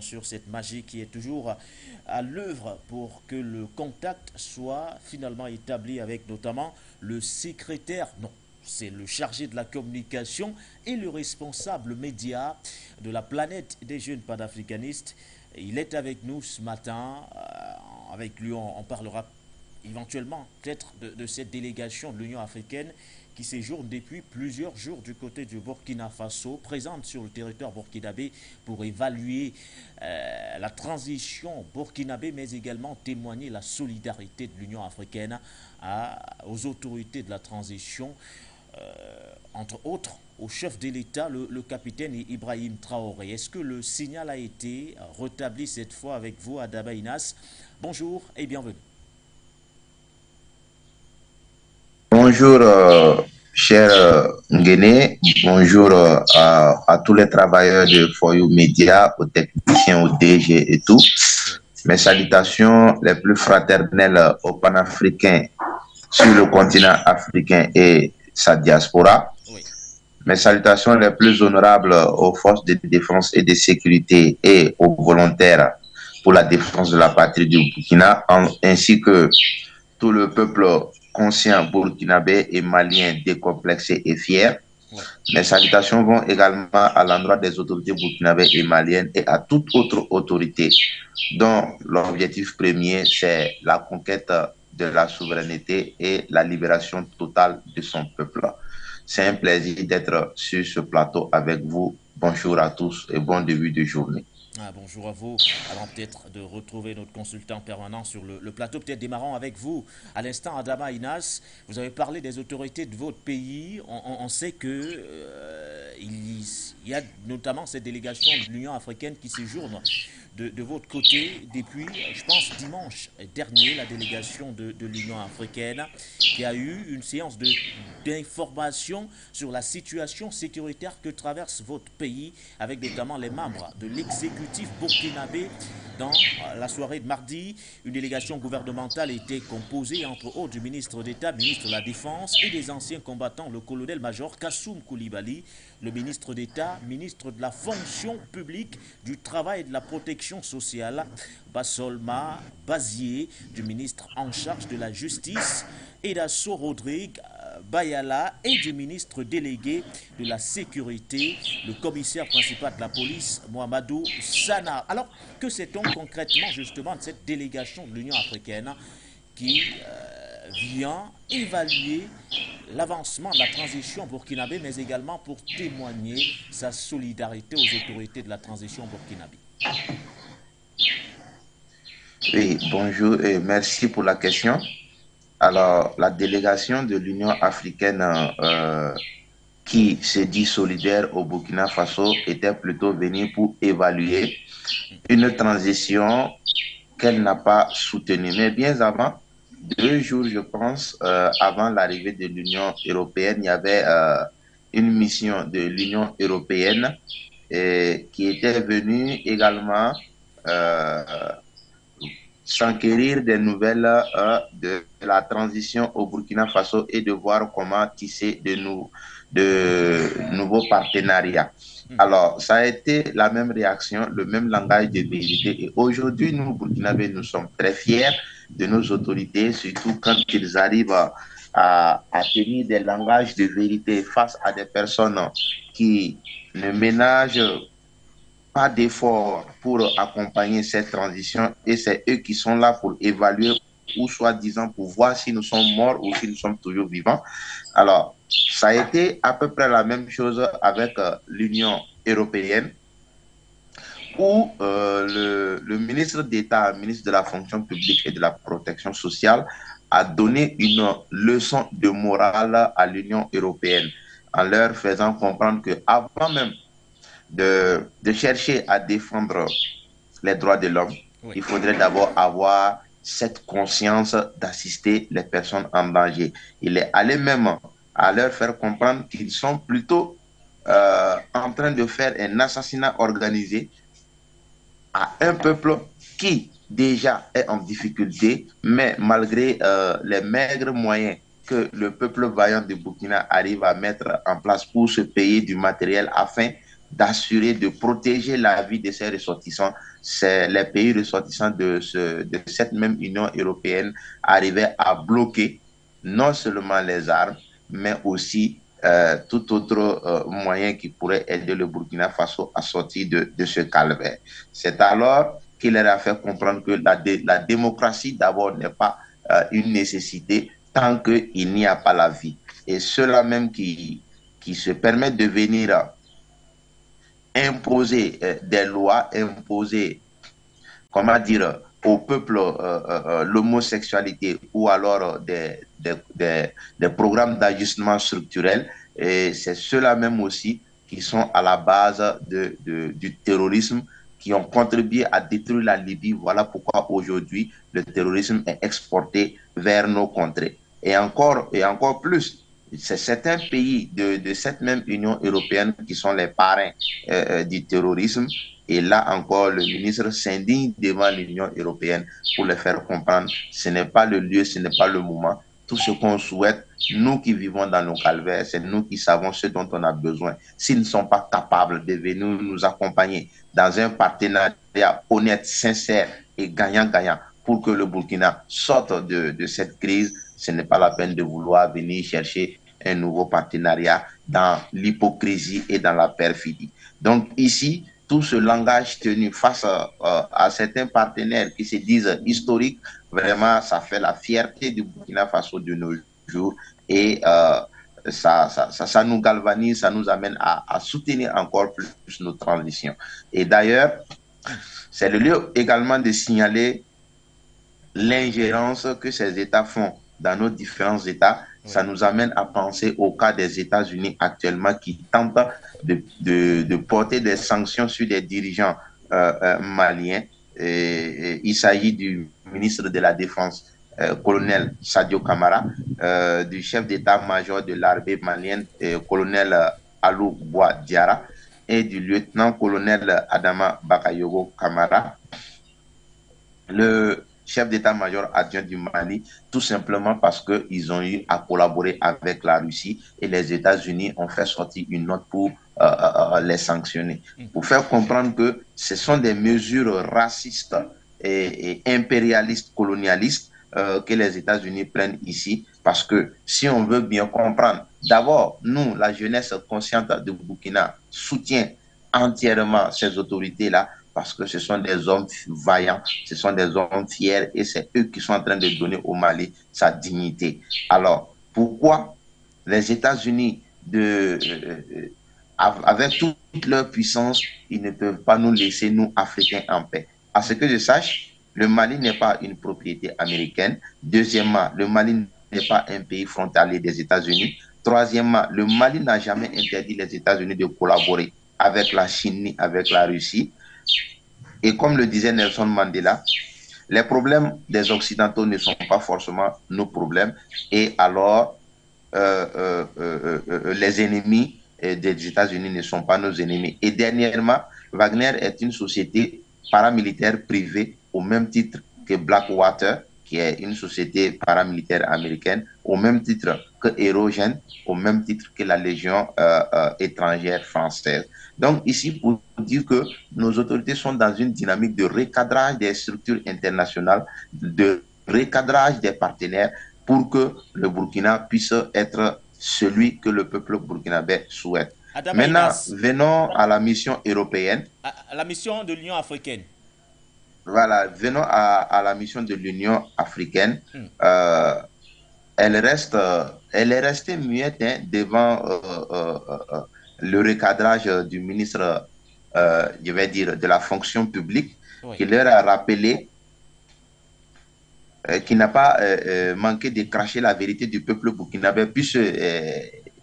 sûr cette magie qui est toujours à l'œuvre pour que le contact soit finalement établi avec notamment le secrétaire, non, c'est le chargé de la communication et le responsable média de la planète des jeunes panafricanistes. Il est avec nous ce matin. Avec lui, on parlera éventuellement peut-être de cette délégation de l'Union africaine qui séjourne depuis plusieurs jours du côté du Burkina Faso, présente sur le territoire burkinabé pour évaluer la transition burkinabé, mais également témoigner la solidarité de l'Union africaine aux autorités de la transition, entre autres au chef de l'État, le capitaine Ibrahim Traoré. Est-ce que le signal a été rétabli cette fois avec vous, Adama Inas? Bonjour et bienvenue. Bonjour, cher Nguéné. Bonjour à tous les travailleurs de Foyou Média, aux techniciens, aux DG et tout. Oui. Mes salutations les plus fraternelles aux panafricains sur le continent africain et sa diaspora. Oui. Mes salutations les plus honorables aux forces de défense et de sécurité et aux volontaires pour la défense de la patrie du Burkina, ainsi que tout le peuple conscient burkinabé et malien décomplexé et fier. Oui. Mes salutations vont également à l'endroit des autorités burkinabées et maliennes et à toute autre autorité dont l'objectif premier, c'est la conquête de la souveraineté et la libération totale de son peuple. C'est un plaisir d'être sur ce plateau avec vous. Bonjour à tous et bon début de journée. Bonjour à vous. Avant peut-être de retrouver notre consultant permanent sur le plateau, peut-être démarrons avec vous. À l'instant, Adama Inas, vous avez parlé des autorités de votre pays. On sait que il y a notamment cette délégation de l'Union africaine qui séjourne de votre côté depuis, je pense, dimanche dernier, la délégation de l'Union africaine qui a eu une séance d'information sur la situation sécuritaire que traverse votre pays, avec notamment les membres de l'exécutif burkinabé. Dans la soirée de mardi, une délégation gouvernementale était composée entre autres du ministre d'État, ministre de la Défense et des anciens combattants, le colonel-major Kassoum Koulibaly, le ministre d'État, ministre de la fonction publique, du travail et de la protection sociale, Bassolma Bazier, du ministre en charge de la justice, Edasso Rodrigue Bayala, et du ministre délégué de la sécurité, le commissaire principal de la police, Mohamedou Sana. Alors, que sait-on concrètement justement de cette délégation de l'Union africaine qui vient évaluer l'avancement de la transition burkinabé, mais également pour témoigner sa solidarité aux autorités de la transition burkinabé? Oui, bonjour et merci pour la question. Alors, la délégation de l'Union africaine qui se dit solidaire au Burkina Faso était plutôt venue pour évaluer une transition qu'elle n'a pas soutenue. Mais bien avant, 2 jours, je pense, avant l'arrivée de l'Union européenne, il y avait une mission de l'Union européenne qui était venue également euh, s'enquérir des nouvelles de la transition au Burkina Faso et de voir comment tisser de nouveaux partenariats. Alors, ça a été la même réaction, le même langage de vérité. Et aujourd'hui, nous, Burkinabés, nous sommes très fiers de nos autorités, surtout quand ils arrivent à tenir des langages de vérité face à des personnes qui ne ménagent pas d'efforts pour accompagner cette transition et c'est eux qui sont là pour évaluer ou soi-disant pour voir si nous sommes morts ou si nous sommes toujours vivants. Alors, ça a été à peu près la même chose avec l'Union européenne où le ministre d'État, ministre de la fonction publique et de la protection sociale a donné une leçon de morale à l'Union européenne en leur faisant comprendre qu'avant même de chercher à défendre les droits de l'homme, Oui. il faudrait d'abord avoir cette conscience d'assister les personnes en danger. Il est allé même à leur faire comprendre qu'ils sont plutôt en train de faire un assassinat organisé à un peuple qui déjà est en difficulté, mais malgré les maigres moyens que le peuple vaillant de Burkina arrive à mettre en place pour se payer du matériel afin d'assurer, de protéger la vie de ses ressortissants. C'est les pays ressortissants de cette même Union européenne arrivaient à bloquer non seulement les armes, mais aussi tout autre moyen qui pourrait aider le Burkina Faso à sortir de ce calvaire. C'est alors qu'il leur a fait comprendre que la démocratie d'abord n'est pas une nécessité tant qu'il n'y a pas la vie. Et ceux-là même qui se permettent de venir imposer des lois, imposer, comment dire, au peuple l'homosexualité ou alors des programmes d'ajustement structurel. Et c'est ceux-là même aussi qui sont à la base du terrorisme, qui ont contribué à détruire la Libye. Voilà pourquoi aujourd'hui, le terrorisme est exporté vers nos contrées. Et encore plus, c'est certains pays de cette même Union européenne qui sont les parrains du terrorisme. Et là encore, le ministre s'indigne devant l'Union européenne pour les faire comprendre ce n'est pas le lieu, ce n'est pas le moment. Tout ce qu'on souhaite, nous qui vivons dans nos calvaires, c'est nous qui savons ce dont on a besoin. S'ils ne sont pas capables de venir nous accompagner dans un partenariat honnête, sincère et gagnant-gagnant pour que le Burkina sorte de cette crise, ce n'est pas la peine de vouloir venir chercher un nouveau partenariat dans l'hypocrisie et dans la perfidie. Donc ici, tout ce langage tenu face à certains partenaires qui se disent historiques, vraiment, ça fait la fierté du Burkina Faso de nos jours et ça nous galvanise, ça nous amène à soutenir encore plus nos transitions. Et d'ailleurs, c'est le lieu également de signaler l'ingérence que ces États font dans nos différents États. Ça nous amène à penser au cas des États-Unis actuellement qui tentent de porter des sanctions sur des dirigeants maliens. Il s'agit du ministre de la Défense, colonel Sadio Camara, du chef d'état-major de l'armée malienne, colonel Alou Bois Diara, et du lieutenant-colonel Adama Bakayogo Camara, le chef d'état-major adjoint du Mali, tout simplement parce qu'ils ont eu à collaborer avec la Russie et les États-Unis ont fait sortir une note pour les sanctionner. Pour faire comprendre que ce sont des mesures racistes et impérialistes, colonialistes que les États-Unis prennent ici, parce que si on veut bien comprendre, d'abord, nous, la jeunesse consciente de Burkina, soutient entièrement ces autorités-là, parce que ce sont des hommes vaillants, ce sont des hommes fiers et c'est eux qui sont en train de donner au Mali sa dignité. Alors, pourquoi les États-Unis, avec toute leur puissance, ils ne peuvent pas nous laisser, nous, Africains, en paix? À ce que je sache, le Mali n'est pas une propriété américaine. Deuxièmement, le Mali n'est pas un pays frontalier des États-Unis. Troisièmement, le Mali n'a jamais interdit les États-Unis de collaborer avec la Chine ni avec la Russie. Et comme le disait Nelson Mandela, les problèmes des Occidentaux ne sont pas forcément nos problèmes. Et alors, les ennemis des États-Unis ne sont pas nos ennemis. Et dernièrement, Wagner est une société paramilitaire privée au même titre que Blackwater, qui est une société paramilitaire américaine, au même titre que Erogen, au même titre que la Légion étrangère française. Donc ici, pour dire que nos autorités sont dans une dynamique de recadrage des structures internationales, de recadrage des partenaires pour que le Burkina puisse être celui que le peuple burkinabé souhaite. Maintenant, venons à la mission européenne. À la mission de l'Union africaine. Voilà, venons à la mission de l'Union africaine. Elle est restée muette devant le recadrage du ministre, je vais dire, de la fonction publique, qui leur a rappelé qui n'a pas manqué de cracher la vérité du peuple burkinabé, puisque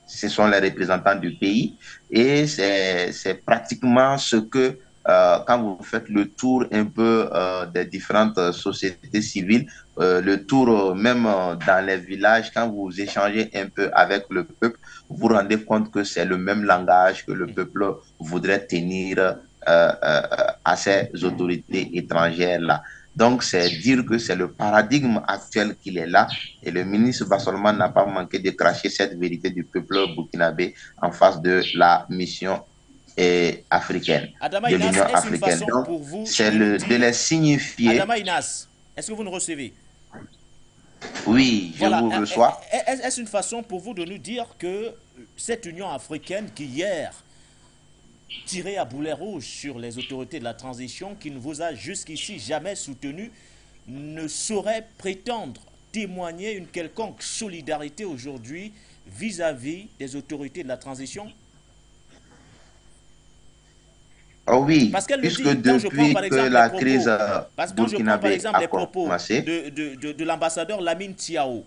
ce sont les représentants du pays. Et c'est pratiquement ce que, quand vous faites le tour un peu des différentes sociétés civiles, le tour même dans les villages, quand vous échangez un peu avec le peuple, vous vous rendez compte que c'est le même langage que le peuple voudrait tenir à ces autorités étrangères-là. Donc, c'est dire que c'est le paradigme actuel qu'il est là. Et le ministre Bassolman n'a pas manqué de cracher cette vérité du peuple burkinabé en face de la mission africaine, Adama de Inas, l'Union est-ce une africaine. façon Donc, pour vous c'est de nous de dire... les signifier. Adama Inas, est-ce que vous nous recevez? Oui, je Voilà. vous reçois. Est-ce une façon pour vous de nous dire que cette Union africaine qui hier tirait à boulet rouge sur les autorités de la transition, qui ne vous a jusqu'ici jamais soutenu, ne saurait prétendre témoigner une quelconque solidarité aujourd'hui vis-à-vis des autorités de la transition? Oh oui, Parce qu'elle le puisque dit, quand je prends par depuis que exemple les la crise propos, parce que quand je prends par burkinabé exemple a les propos commencé, de l'ambassadeur Lamine Tiao,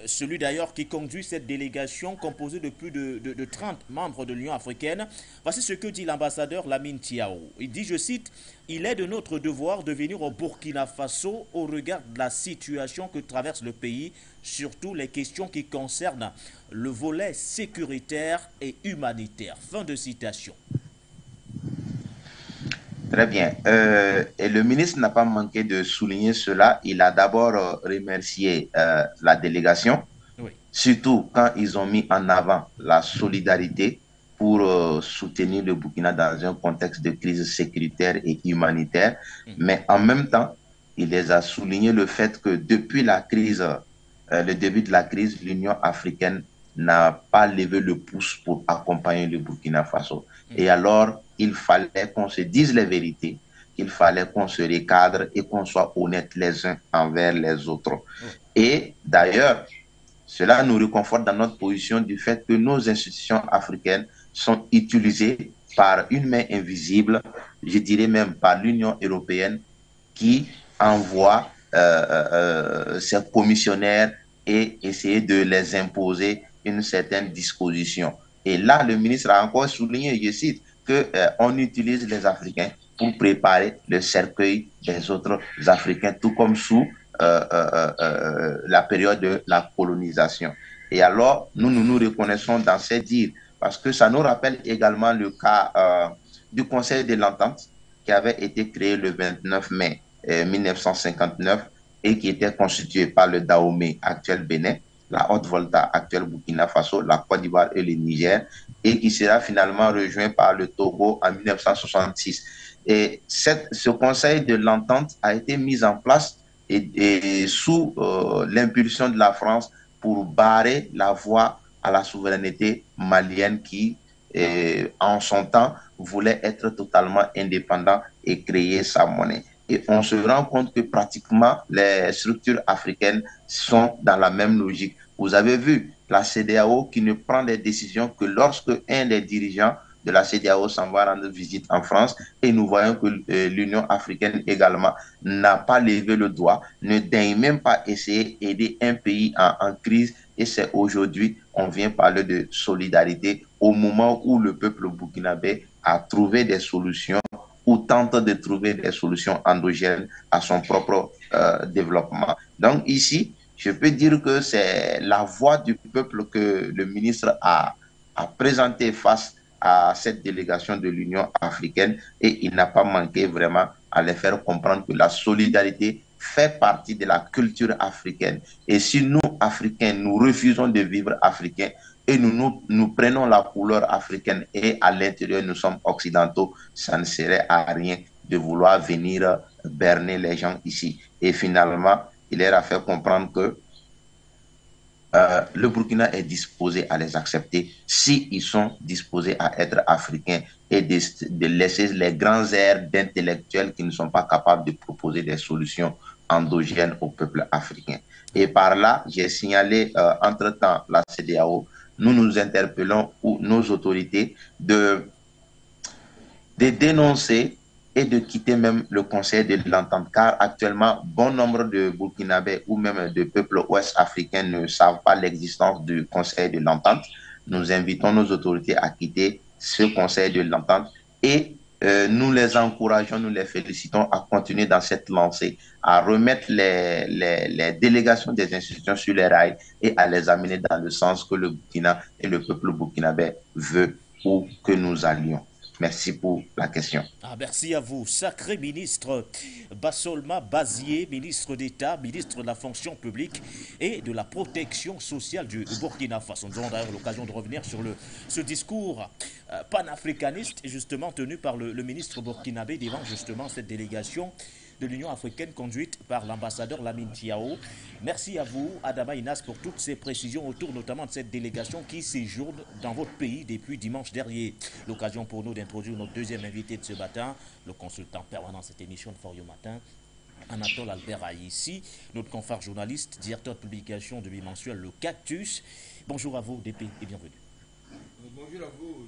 celui d'ailleurs qui conduit cette délégation composée de plus de 30 membres de l'Union africaine, voici ce que dit l'ambassadeur Lamine Tiao. Il dit, je cite, il est de notre devoir de venir au Burkina Faso au regard de la situation que traverse le pays, surtout les questions qui concernent le volet sécuritaire et humanitaire. Fin de citation. très bien. Et le ministre n'a pas manqué de souligner cela. Il a d'abord remercié la délégation, Oui. surtout quand ils ont mis en avant la solidarité pour soutenir le Burkina dans un contexte de crise sécuritaire et humanitaire. Mais en même temps, il les a souligné le fait que depuis la crise, le début de la crise, l'Union africaine n'a pas levé le pouce pour accompagner le Burkina Faso. Et alors, il fallait qu'on se dise les vérités, il fallait qu'on se recadre et qu'on soit honnêtes les uns envers les autres. Et d'ailleurs, cela nous réconforte dans notre position du fait que nos institutions africaines sont utilisées par une main invisible, je dirais même par l'Union européenne, qui envoie ses commissionnaires et essayer de les imposer une certaine disposition. Et là, le ministre a encore souligné, je cite, qu'on utilise les Africains pour préparer le cercueil des autres Africains, tout comme sous la période de la colonisation. Et alors, nous reconnaissons dans ces dires, parce que ça nous rappelle également le cas du Conseil de l'Entente qui avait été créé le 29 mai 1959 et qui était constitué par le Dahomey, actuel Bénin, la Haute-Volta, actuelle Burkina Faso, la Côte d'Ivoire et le Niger, et qui sera finalement rejoint par le Togo en 1966. Et ce Conseil de l'Entente a été mis en place et sous l'impulsion de la France pour barrer la voie à la souveraineté malienne qui, en son temps, voulait être totalement indépendant et créer sa monnaie. Et on se rend compte que pratiquement les structures africaines sont dans la même logique. Vous avez vu la CEDEAO qui ne prend des décisions que lorsque un des dirigeants de la CEDEAO s'en va rendre visite en France, et nous voyons que l'Union africaine également n'a pas levé le doigt, ne daigne même pas essayer d'aider un pays en crise, et c'est aujourd'hui on vient parler de solidarité au moment où le peuple burkinabé a trouvé des solutions ou tente de trouver des solutions endogènes à son propre développement. Donc ici, je peux dire que c'est la voix du peuple que le ministre a présentée face à cette délégation de l'Union africaine, et il n'a pas manqué vraiment à les faire comprendre que la solidarité fait partie de la culture africaine. Et si nous, Africains, nous refusons de vivre africains et nous prenons la couleur africaine et à l'intérieur, nous sommes occidentaux, ça ne serait à rien de vouloir venir berner les gens ici. Et finalement, il leur a fait comprendre que le Burkina est disposé à les accepter s'ils sont disposés à être africains et de laisser les grands airs d'intellectuels qui ne sont pas capables de proposer des solutions endogènes au peuple africain. Et par là, j'ai signalé entre-temps la CEDEAO, nous interpellons nos autorités de dénoncer et de quitter même le Conseil de l'Entente, car actuellement, bon nombre de Burkinabés ou même de peuples ouest-africains ne savent pas l'existence du Conseil de l'Entente. Nous invitons nos autorités à quitter ce Conseil de l'Entente et nous les encourageons, nous les félicitons à continuer dans cette lancée, à remettre les délégations des institutions sur les rails et à les amener dans le sens que le Burkina et le peuple burkinabé veut ou que nous allions. Merci pour la question. Ah, merci à vous. Sacré ministre Bassolma Bazié, ministre d'État, ministre de la fonction publique et de la protection sociale du Burkina Faso. Nous aurons d'ailleurs l'occasion de revenir sur ce discours panafricaniste, justement tenu par le ministre burkinabé devant justement cette délégation de l'Union africaine conduite par l'ambassadeur Lamine Thiao. Merci à vous, Adama Inas, pour toutes ces précisions autour notamment de cette délégation qui séjourne dans votre pays depuis dimanche dernier. L'occasion pour nous d'introduire notre deuxième invité de ce matin, le consultant permanent de cette émission de For You Matin, Anatole Albert Aïssi, notre confrère journaliste, directeur de publication de bimensuel Le Cactus. Bonjour à vous, DP, et bienvenue. Bonjour à vous,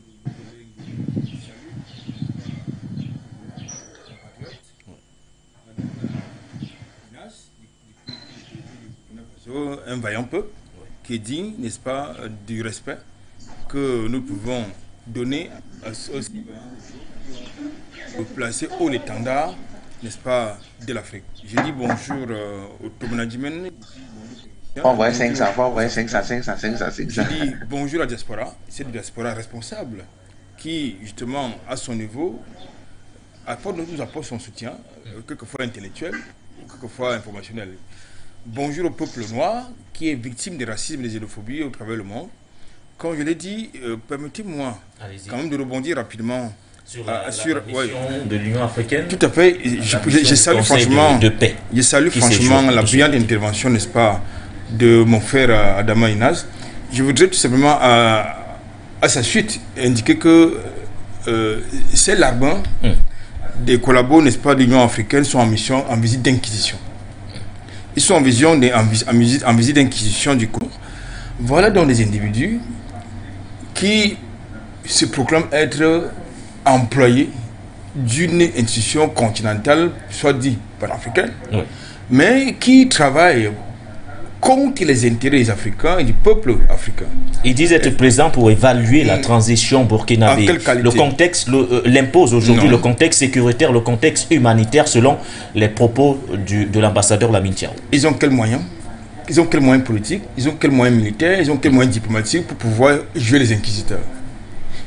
un vaillant peuple qui dit, n'est-ce pas, du respect que nous pouvons donner à ceux qui vont placer haut l'étendard, n'est-ce pas, de l'Afrique. Je dis bonjour au Tomonadjimen. Je dis bonjour à la diaspora, c'est une diaspora responsable qui, justement, à son niveau, nous apporte son soutien, quelquefois intellectuel, quelquefois informationnel. Bonjour au peuple noir qui est victime de racisme et de xénophobie au travers du monde. Comme je l'ai dit, permettez-moi quand même de rebondir rapidement sur la de l'Union africaine. Tout à fait. Je salue franchement, la brillante intervention, n'est-ce pas, de mon frère Adama Inas. Je voudrais tout simplement à sa suite indiquer que ces larbins des collabos, n'est-ce pas, de l'Union africaine sont en mission, en visite d'inquisition. Ils sont en visite d'inquisition du coup. Voilà donc des individus qui se proclament être employés d'une institution continentale, soit dit panafricaine, mais qui travaillent contre les intérêts des Africains et du peuple africain. Ils disent être présents pour évaluer la transition burkinabé. Le contexte l'impose aujourd'hui, le contexte sécuritaire, le contexte humanitaire, selon les propos de l'ambassadeur Lamine Thiao. Ils ont quels moyens? Ils ont quels moyens politiques? Ils ont quels moyens militaires? Ils ont quels moyens diplomatiques pour pouvoir jouer les inquisiteurs?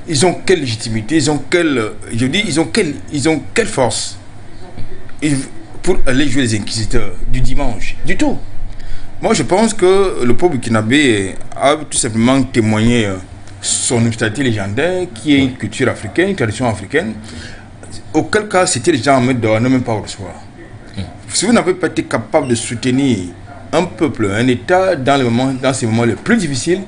Ils ont quelle légitimité? Ils ont quelle force pour aller jouer les inquisiteurs du dimanche? Du tout. Moi, je pense que le peuple burkinabé a tout simplement témoigné son hospitalité légendaire, qui est une culture africaine, une tradition africaine. Auquel cas, c'était les gens en mode de ne même pas recevoir. Si vous n'avez pas été capable de soutenir un peuple, un État dans ces moments les plus difficiles,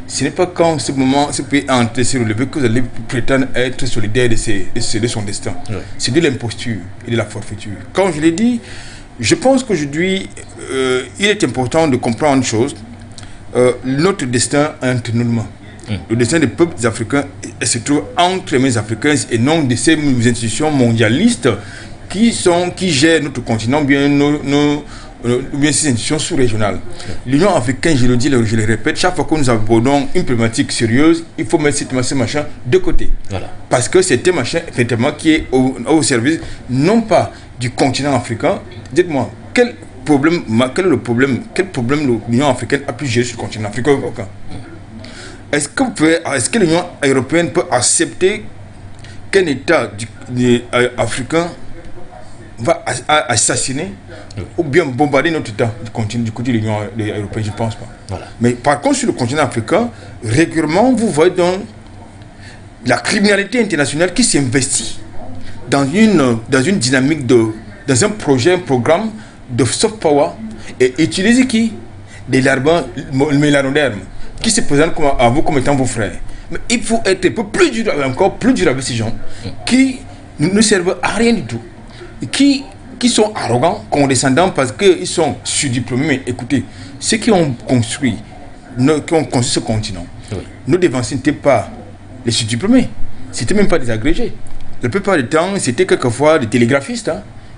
ce n'est pas quand ce pays a entré se relever que vous allez prétendre être solidaire de son destin. C'est de l'imposture et de la forfaiture. Comme je l'ai dit, je pense qu'aujourd'hui, il est important de comprendre une chose. Notre destin est entre nos mains. Le destin des peuples africains se trouve entre les mains africaines et non de ces institutions mondialistes qui gèrent notre continent, bien ces institutions sous-régionales. L'Union africaine, je le dis, je le répète, chaque fois que nous abordons une problématique sérieuse, il faut mettre ce machin de côté. Parce que c'est un machin, effectivement, qui est au service, non pas du continent africain. Dites-moi, quel problème l'Union africaine a pu gérer sur le continent africain? Aucun. Est-ce que l'Union européenne peut accepter qu'un État africain va assassiner ou bien bombarder notre État du côté de l'Union européenne? Je ne pense pas. Mais par contre, sur le continent africain, régulièrement, vous voyez donc la criminalité internationale qui s'investit dans une dynamique dans un programme de soft power et utiliser qui? Des larbins mélanordermes qui se présentent à vous comme étant vos frères. Mais il faut être un peu plus dur, encore plus dur avec ces gens qui ne servent à rien du tout, qui sont arrogants, condescendants parce qu'ils sont surdiplômés. Mais écoutez, ceux qui ont construit ce continent, nos dévanciers n'étaient pas les surdiplômés, c'était même pas des agrégés. La plupart du temps, c'était quelquefois des télégraphistes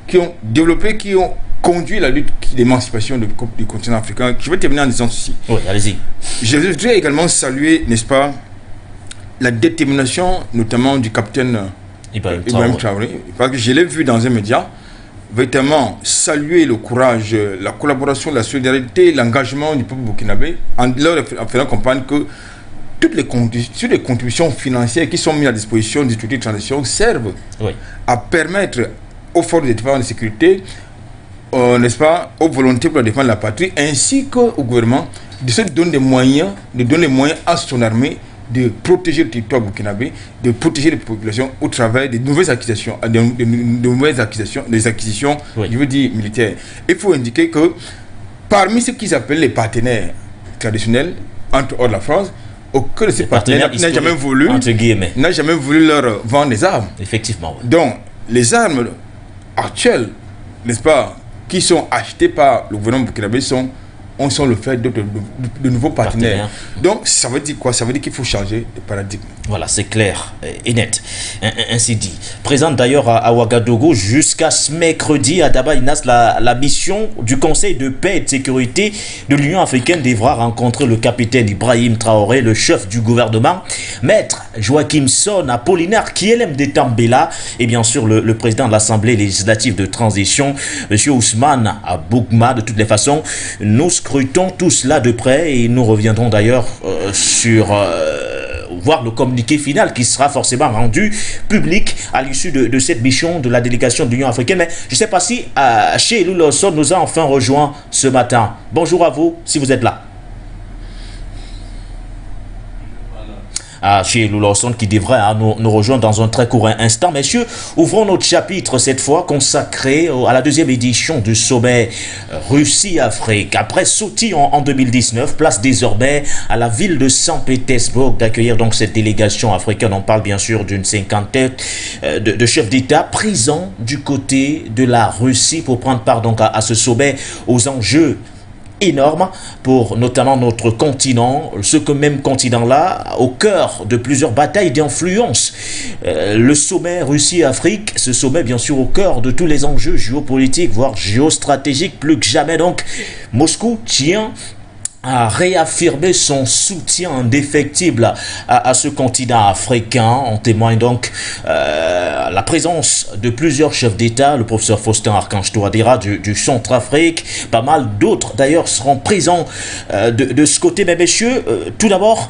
qui ont développé, qui ont conduit la lutte d'émancipation du continent africain. Je vais terminer en disant ceci. Oui, allez-y. Je voudrais également saluer, n'est-ce pas, la détermination, notamment du capitaine Ibrahim Traoré, parce que je l'ai vu dans un média, véritablement saluer le courage, la collaboration, la solidarité, l'engagement du peuple burkinabé, en leur faisant comprendre que toutes les contributions financières qui sont mises à disposition du traité de transition servent à permettre aux forces de défense et de sécurité, n'est-ce pas, aux volontés pour la défense de la patrie, ainsi qu'au gouvernement, de se donner des moyens, à son armée de protéger le territoire burkinabé, de protéger les populations au travers des nouvelles acquisitions, des acquisitions, je veux dire militaires. Il faut indiquer que parmi ce qu'ils appellent les partenaires traditionnels, entre autres la France, aucun de ces partenaires n'a jamais voulu leur vendre des armes. Effectivement. Donc, les armes actuelles, n'est-ce pas, qui sont achetées par le gouvernement burkinabé sont le fait de nouveaux partenaires. Donc, ça veut dire quoi? Ça veut dire qu'il faut changer de paradigme. Voilà, c'est clair et net. Ainsi dit. Présente d'ailleurs à Ouagadougou jusqu'à ce mercredi à Daba Inas, la mission du Conseil de paix et de sécurité de l'Union africaine devra rencontrer le capitaine Ibrahim Traoré, le chef du gouvernement, maître Joachim Son Apollinaire, Kielem de Tambela, et bien sûr le président de l'Assemblée législative de transition, M. Ousmane Aboukma. De toutes les façons, nous scrutons tout cela de près et nous reviendrons d'ailleurs sur voir le communiqué final qui sera forcément rendu public à l'issue de cette mission de la délégation de l'Union africaine. Mais je ne sais pas si Chelou Lawson nous a enfin rejoint ce matin. Bonjour à vous, si vous êtes là. Chez Lawson qui devrait nous rejoindre dans un très court instant. Messieurs, ouvrons notre chapitre cette fois consacré à la deuxième édition du sommet Russie-Afrique. Après Sochi en 2019, place désormais à la ville de Saint-Pétersbourg d'accueillir donc cette délégation africaine. On parle bien sûr d'une cinquantaine de chefs d'État présents du côté de la Russie pour prendre part donc à ce sommet aux enjeux énorme pour notamment notre continent, ce que même continent-là, au cœur de plusieurs batailles d'influence. Le sommet Russie-Afrique, ce sommet bien sûr au cœur de tous les enjeux géopolitiques, voire géostratégiques, plus que jamais donc, Moscou tient à réaffirmer son soutien indéfectible à ce continent africain. En témoigne donc la présence de plusieurs chefs d'État, le professeur Faustin Archange Touadéra du Centrafrique, pas mal d'autres d'ailleurs seront présents de ce côté. Mais messieurs, tout d'abord,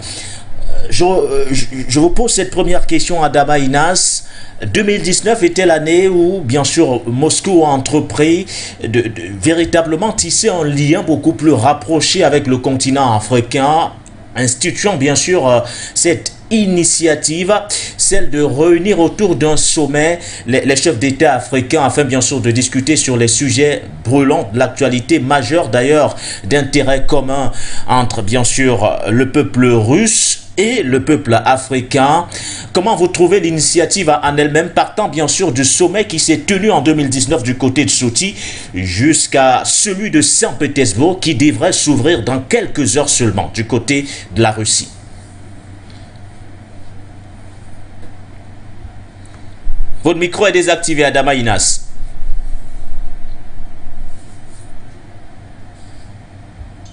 je vous pose cette première question à Daba Inas. 2019 était l'année où, bien sûr, Moscou a entrepris de véritablement tisser un lien beaucoup plus rapproché avec le continent africain, instituant bien sûr cette initiative, celle de réunir autour d'un sommet les chefs d'État africains afin bien sûr de discuter sur les sujets brûlants de l'actualité majeure d'ailleurs d'intérêt commun entre bien sûr le peuple russe et le peuple africain. Comment vous trouvez l'initiative en elle-même, partant bien sûr du sommet qui s'est tenu en 2019 du côté de Sochi jusqu'à celui de Saint-Pétersbourg qui devrait s'ouvrir dans quelques heures seulement du côté de la Russie? Votre micro est désactivé, Adama Inas.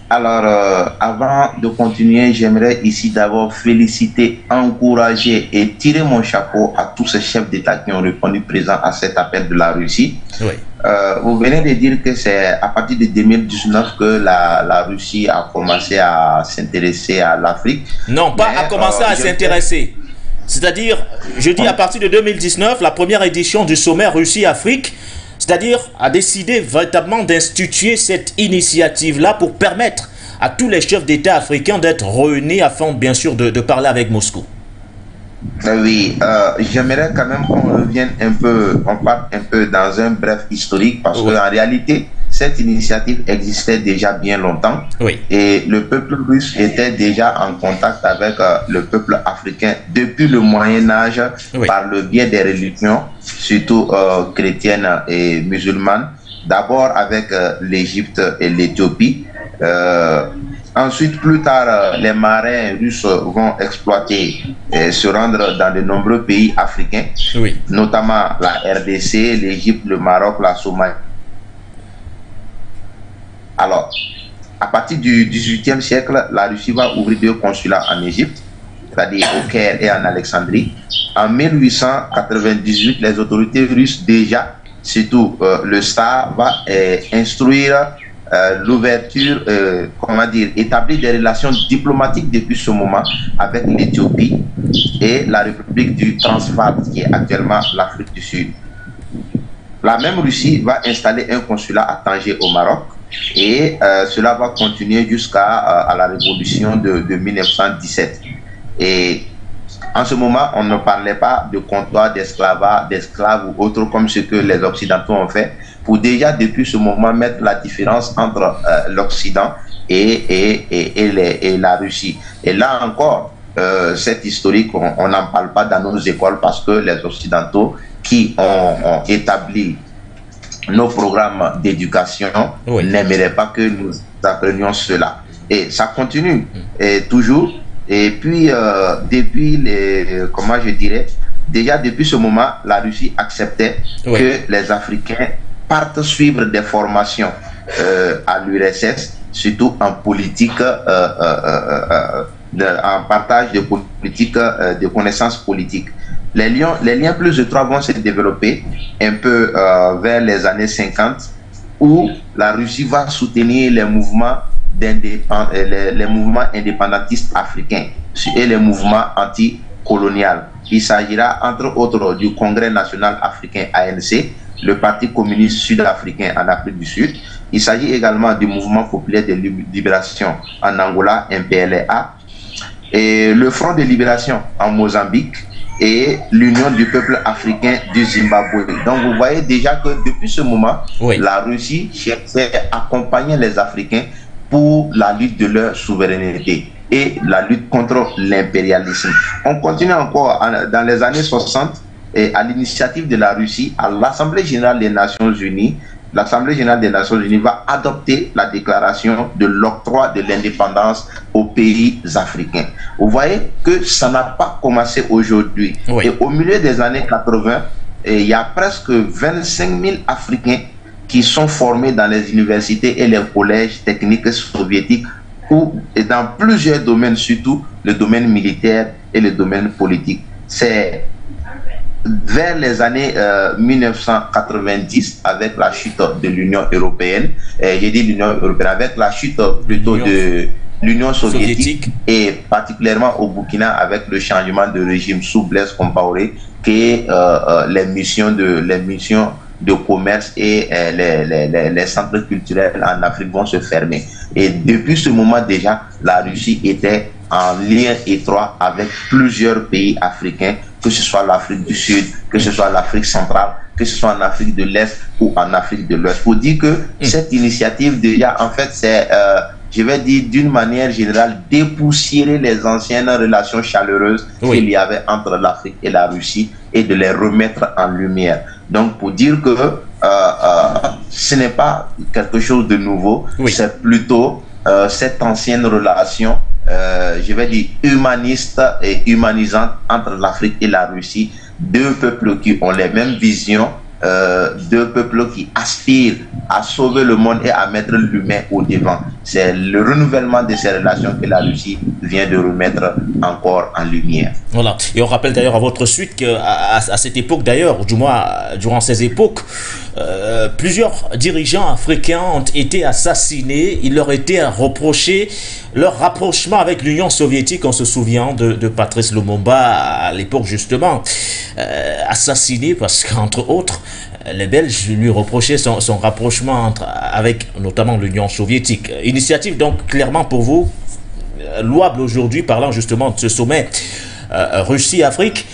Alors, avant de continuer, j'aimerais ici d'abord féliciter, encourager et tirer mon chapeau à tous ces chefs d'État qui ont répondu présents à cet appel de la Russie. Oui. Vous venez de dire que c'est à partir de 2019 que la Russie a commencé à s'intéresser à l'Afrique. Non, pas à commencer à s'intéresser. C'est-à-dire, je dis à partir de 2019, la première édition du sommet Russie-Afrique, c'est-à-dire a décidé véritablement d'instituer cette initiative-là pour permettre à tous les chefs d'État africains d'être réunis afin bien sûr de parler avec Moscou. Oui, j'aimerais quand même qu'on revienne un peu, on parte un peu dans un bref historique parce qu'en réalité, cette initiative existait déjà bien longtemps et le peuple russe était déjà en contact avec le peuple africain depuis le Moyen-Âge par le biais des religions, surtout chrétiennes et musulmanes, d'abord avec l'Égypte et l'Éthiopie. Ensuite, plus tard, les marins russes vont exploiter et se rendre dans de nombreux pays africains, notamment la RDC, l'Égypte, le Maroc, la Somalie. Alors, à partir du XVIIIe siècle, la Russie va ouvrir 2 consulats en Égypte, c'est-à-dire au Caire et en Alexandrie. En 1898, les autorités russes déjà, surtout le Tsar, va instruire l'ouverture, comment dire, établir des relations diplomatiques depuis ce moment avec l'Éthiopie et la République du Transvaal, qui est actuellement l'Afrique du Sud. La même Russie va installer un consulat à Tanger au Maroc et cela va continuer jusqu'à à la révolution de 1917. Et en ce moment, on ne parlait pas de comptoir d'esclaves ou autre comme ce que les Occidentaux ont fait, pour déjà depuis ce moment mettre la différence entre l'Occident et la Russie. Et là encore, cette historique, on n'en parle pas dans nos écoles parce que les Occidentaux qui ont établi nos programmes d'éducation n'aimeraient pas que nous apprenions cela. Et ça continue, et toujours. Et puis, depuis comment je dirais, déjà depuis ce moment, la Russie acceptait que les Africains partent suivre des formations à l'URSS, surtout en politique, en partage de politique, de connaissances politiques. Les liens plus étroits vont se développer un peu vers les années 50, où la Russie va soutenir les mouvements les mouvements indépendantistes africains et les mouvements anticoloniaux. Il s'agira entre autres du Congrès national africain ANC, le Parti communiste sud-africain en Afrique du Sud. Il s'agit également du mouvement populaire de libération en Angola, MPLA, et le Front de libération en Mozambique et l'Union du peuple africain du Zimbabwe. Donc vous voyez déjà que depuis ce moment, la Russie cherchait à accompagner les Africains pour la lutte de leur souveraineté et la lutte contre l'impérialisme. On continue encore dans les années 60 et à l'initiative de la Russie, à l'Assemblée générale des Nations Unies. L'Assemblée générale des Nations Unies va adopter la déclaration de l'octroi de l'indépendance aux pays africains. Vous voyez que ça n'a pas commencé aujourd'hui. Et au milieu des années 80, il y a presque 25 000 Africains qui sont formés dans les universités et les collèges techniques soviétiques et dans plusieurs domaines, surtout le domaine militaire et le domaine politique. C'est vers les années 1990, avec la chute de l'Union européenne, j'ai dit l'Union européenne, avec la chute plutôt de l'Union soviétique et particulièrement au Burkina avec le changement de régime sous Blaise Compaoré, que les missions de commerce et les centres culturels en Afrique vont se fermer. Et depuis ce moment déjà, la Russie était en lien étroit avec plusieurs pays africains, que ce soit l'Afrique du Sud, que ce soit l'Afrique centrale, que ce soit en Afrique de l'Est ou en Afrique de l'Ouest. Pour dire que cette initiative déjà, en fait, c'est, je vais dire d'une manière générale, dépoussiérer les anciennes relations chaleureuses qu'il y avait entre l'Afrique et la Russie et de les remettre en lumière. Donc, pour dire que ce n'est pas quelque chose de nouveau, c'est plutôt cette ancienne relation, je vais dire humaniste et humanisante entre l'Afrique et la Russie, deux peuples qui ont les mêmes visions, deux peuples qui aspirent à sauver le monde et à mettre l'humain au devant. C'est le renouvellement de ces relations que la Russie vient de remettre encore en lumière. Voilà. Et on rappelle d'ailleurs à votre suite qu'à cette époque d'ailleurs, du moins durant ces époques, plusieurs dirigeants africains ont été assassinés. Il leur était reproché leur rapprochement avec l'Union soviétique. On se souvient de Patrice Lumumba à l'époque justement, assassiné parce qu'entre autres, les Belges lui reprochaient son rapprochement avec notamment l'Union soviétique. Initiative donc clairement pour vous louable aujourd'hui, parlant justement de ce sommet Russie-Afrique.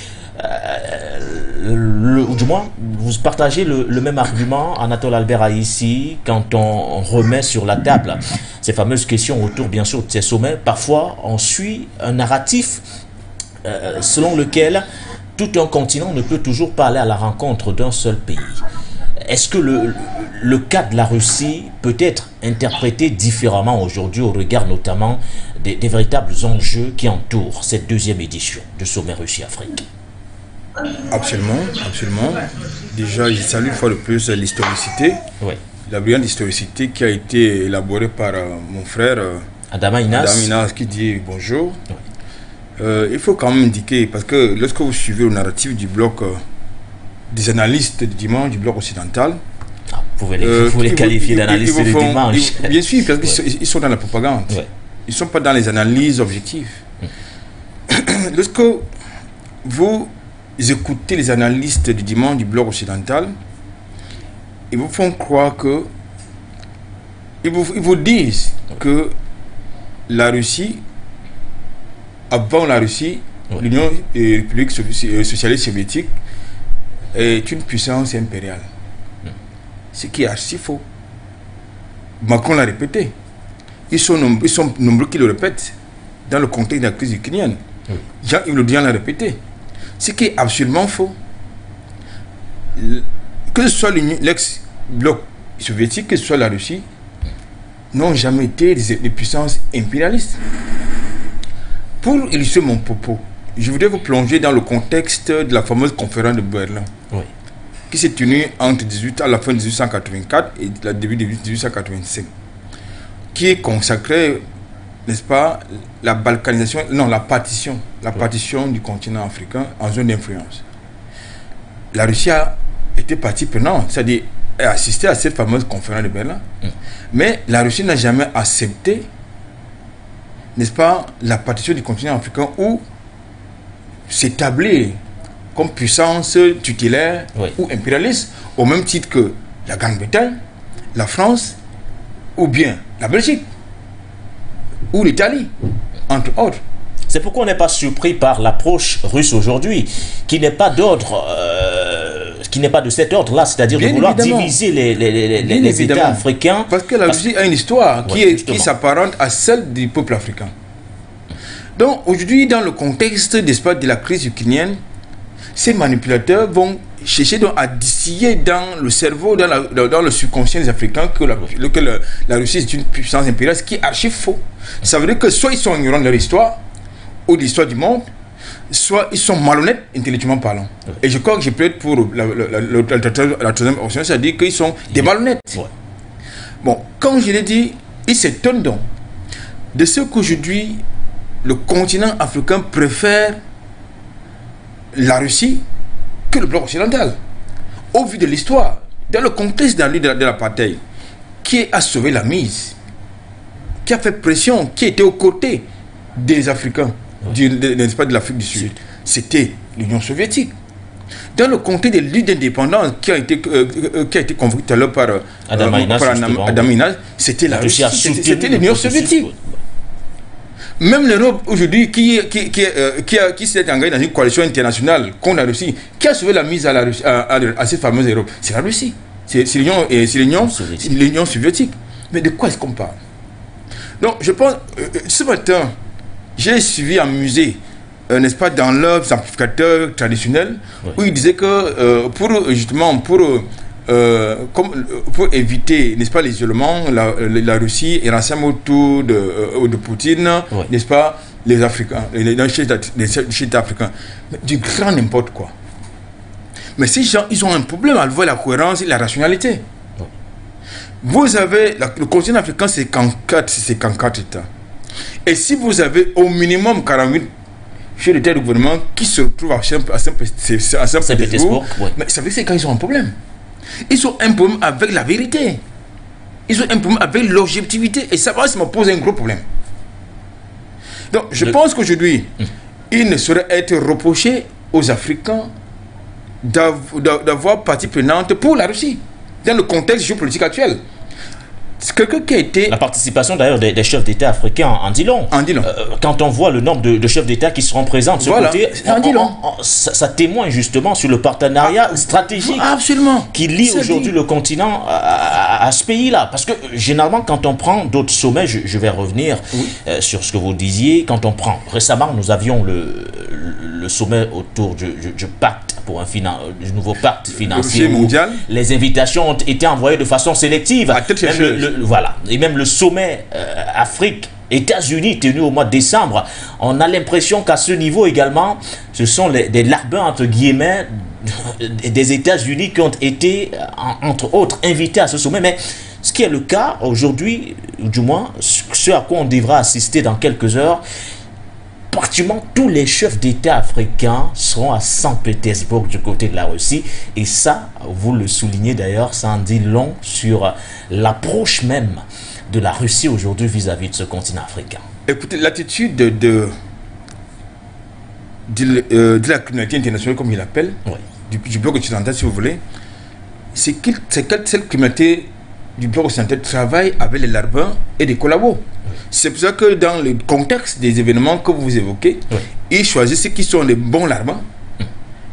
Du moins, vous partagez le même argument, Anatole Albert ici, quand on remet sur la table ces fameuses questions autour, bien sûr, de ces sommets. Parfois, on suit un narratif selon lequel tout un continent ne peut toujours pas aller à la rencontre d'un seul pays. Est-ce que le cas de la Russie peut être interprété différemment aujourd'hui au regard notamment des véritables enjeux qui entourent cette deuxième édition du sommet Russie-Afrique? Absolument, absolument. Déjà, je salue une fois de plus l'historicité, la brillante historicité qui a été élaborée par mon frère Adama Inas, qui dit bonjour. Il faut quand même indiquer, parce que lorsque vous suivez le narratif du bloc des analystes du dimanche, du bloc occidental, Vous les qualifiez d'analystes du dimanche. Bien sûr, parce qu'ils sont dans la propagande. Ouais. Ils ne sont pas dans les analyses objectives. Lorsque vous écoutez les analystes du dimanche du bloc occidental, ils vous font croire que... Ils vous disent que la Russie, avant la Russie, l'Union République Socialiste Soviétique est une puissance impériale. Ce qui est archi faux. Macron l'a répété. Ils sont nombreux qui le répètent dans le contexte de la crise ukrainienne. Jean-Yves Le Drian l'a répété. Ce qui est absolument faux. Que ce soit l'ex-bloc soviétique, que ce soit la Russie, n'ont jamais été des puissances impérialistes. Pour illustrer mon propos, je voudrais vous plonger dans le contexte de la fameuse conférence de Berlin, qui s'est tenue à la fin de 1884 et le début de 1885, qui est consacrée, n'est-ce pas, la balkanisation, non, la partition du continent africain en zone d'influence. La Russie a été partie prenante, c'est-à-dire a assisté à cette fameuse conférence de Berlin, mais la Russie n'a jamais accepté, n'est-ce pas, la partition du continent africain ou s'établir comme puissance tutélaire ou impérialiste, au même titre que la Grande-Bretagne, la France, ou bien la Belgique, ou l'Italie, entre autres. C'est pourquoi on n'est pas surpris par l'approche russe aujourd'hui, qui n'est pas d'ordre, qui n'est pas de cet ordre-là, c'est-à-dire de vouloir diviser les États africains. Parce que la Russie a une histoire qui s'apparente à celle du peuple africain. Donc aujourd'hui, dans le contexte de la crise ukrainienne, ces manipulateurs vont chercher donc à distiller dans le cerveau, dans le subconscient des Africains que la Russie est une puissance impériale, ce qui est archi faux. Ça veut dire que soit ils sont ignorants de leur histoire, ou de l'histoire du monde, soit ils sont malhonnêtes intellectuellement parlant. Et je crois que je peux être pour la troisième option, c'est-à-dire qu'ils sont des malhonnêtes. Bon, comme je l'ai dit, ils s'étonnent donc de ce qu'aujourd'hui le continent africain préfère la Russie que le bloc occidental. Au vu de l'histoire, dans le contexte de l'apartheid, qui a sauvé la mise, qui a fait pression, qui était aux côtés des Africains, n'est-ce pas, de l'Afrique du Sud, c'était l'Union soviétique. Dans le contexte des luttes d'indépendance qui a été convoqué tout à l'heure par Adam Inas, c'était la Russie, c'était l'Union soviétique. Même l'Europe aujourd'hui qui s'est engagée dans une coalition internationale contre la Russie, qui a sauvé la mise à cette fameuse Europe, c'est la Russie, c'est l'Union soviétique. Mais de quoi est-ce qu'on parle? Donc je pense, ce matin, j'ai suivi un musée, n'est-ce pas, dans leurs amplificateurs traditionnels, où ils disaient que pour éviter, n'est-ce pas, l'isolement, la Russie est rassemblée autour de Poutine, n'est-ce pas, les Africains, les chefs africains, du grand n'importe quoi. Mais ces gens, ils ont un problème à voir la cohérence et la rationalité. Vous avez, le continent africain, c'est 54 États. Et si vous avez au minimum 48 chefs d'État de gouvernement qui se retrouvent à Saint-Pétersbourg, mais ça veut dire qu'ils ont un problème. Ils ont un problème avec la vérité. Ils ont un problème avec l'objectivité. Et ça me pose un gros problème. Donc, je pense qu'aujourd'hui, il ne saurait être reproché aux Africains d'avoir partie prenante pour la Russie, dans le contexte géopolitique actuel. C'est quelqu'un qui a été... La participation d'ailleurs des chefs d'État africains en dit long. Quand on voit le nombre de chefs d'État qui seront présents de ce côté, ça témoigne justement sur le partenariat stratégique qui lie aujourd'hui le continent à ce pays-là. Parce que généralement, quand on prend d'autres sommets, je vais revenir sur ce que vous disiez, quand on prend... Récemment, nous avions le sommet autour du pacte pour du nouveau pacte financier mondial. Les invitations ont été envoyées de façon sélective. Et même le sommet Afrique, États-Unis tenu au mois de décembre, on a l'impression qu'à ce niveau également, ce sont des larbins entre guillemets des États-Unis qui ont été entre autres invités à ce sommet. Mais ce qui est le cas aujourd'hui, du moins ce à quoi on devra assister dans quelques heures, pratiquement tous les chefs d'État africains seront à Saint-Pétersbourg du côté de la Russie. Et ça, vous le soulignez d'ailleurs, ça en dit long sur l'approche même de la Russie aujourd'hui vis-à-vis de ce continent africain. Écoutez, l'attitude de la communauté internationale, comme il l'appelle, oui, du bloc occidental, si vous voulez, c'est que cette communauté du bloc occidental travaille avec les larbins et des collabos. Oui. C'est pour ça que dans le contexte des événements que vous évoquez, oui, ils choisissent ceux qui sont les bons larbins,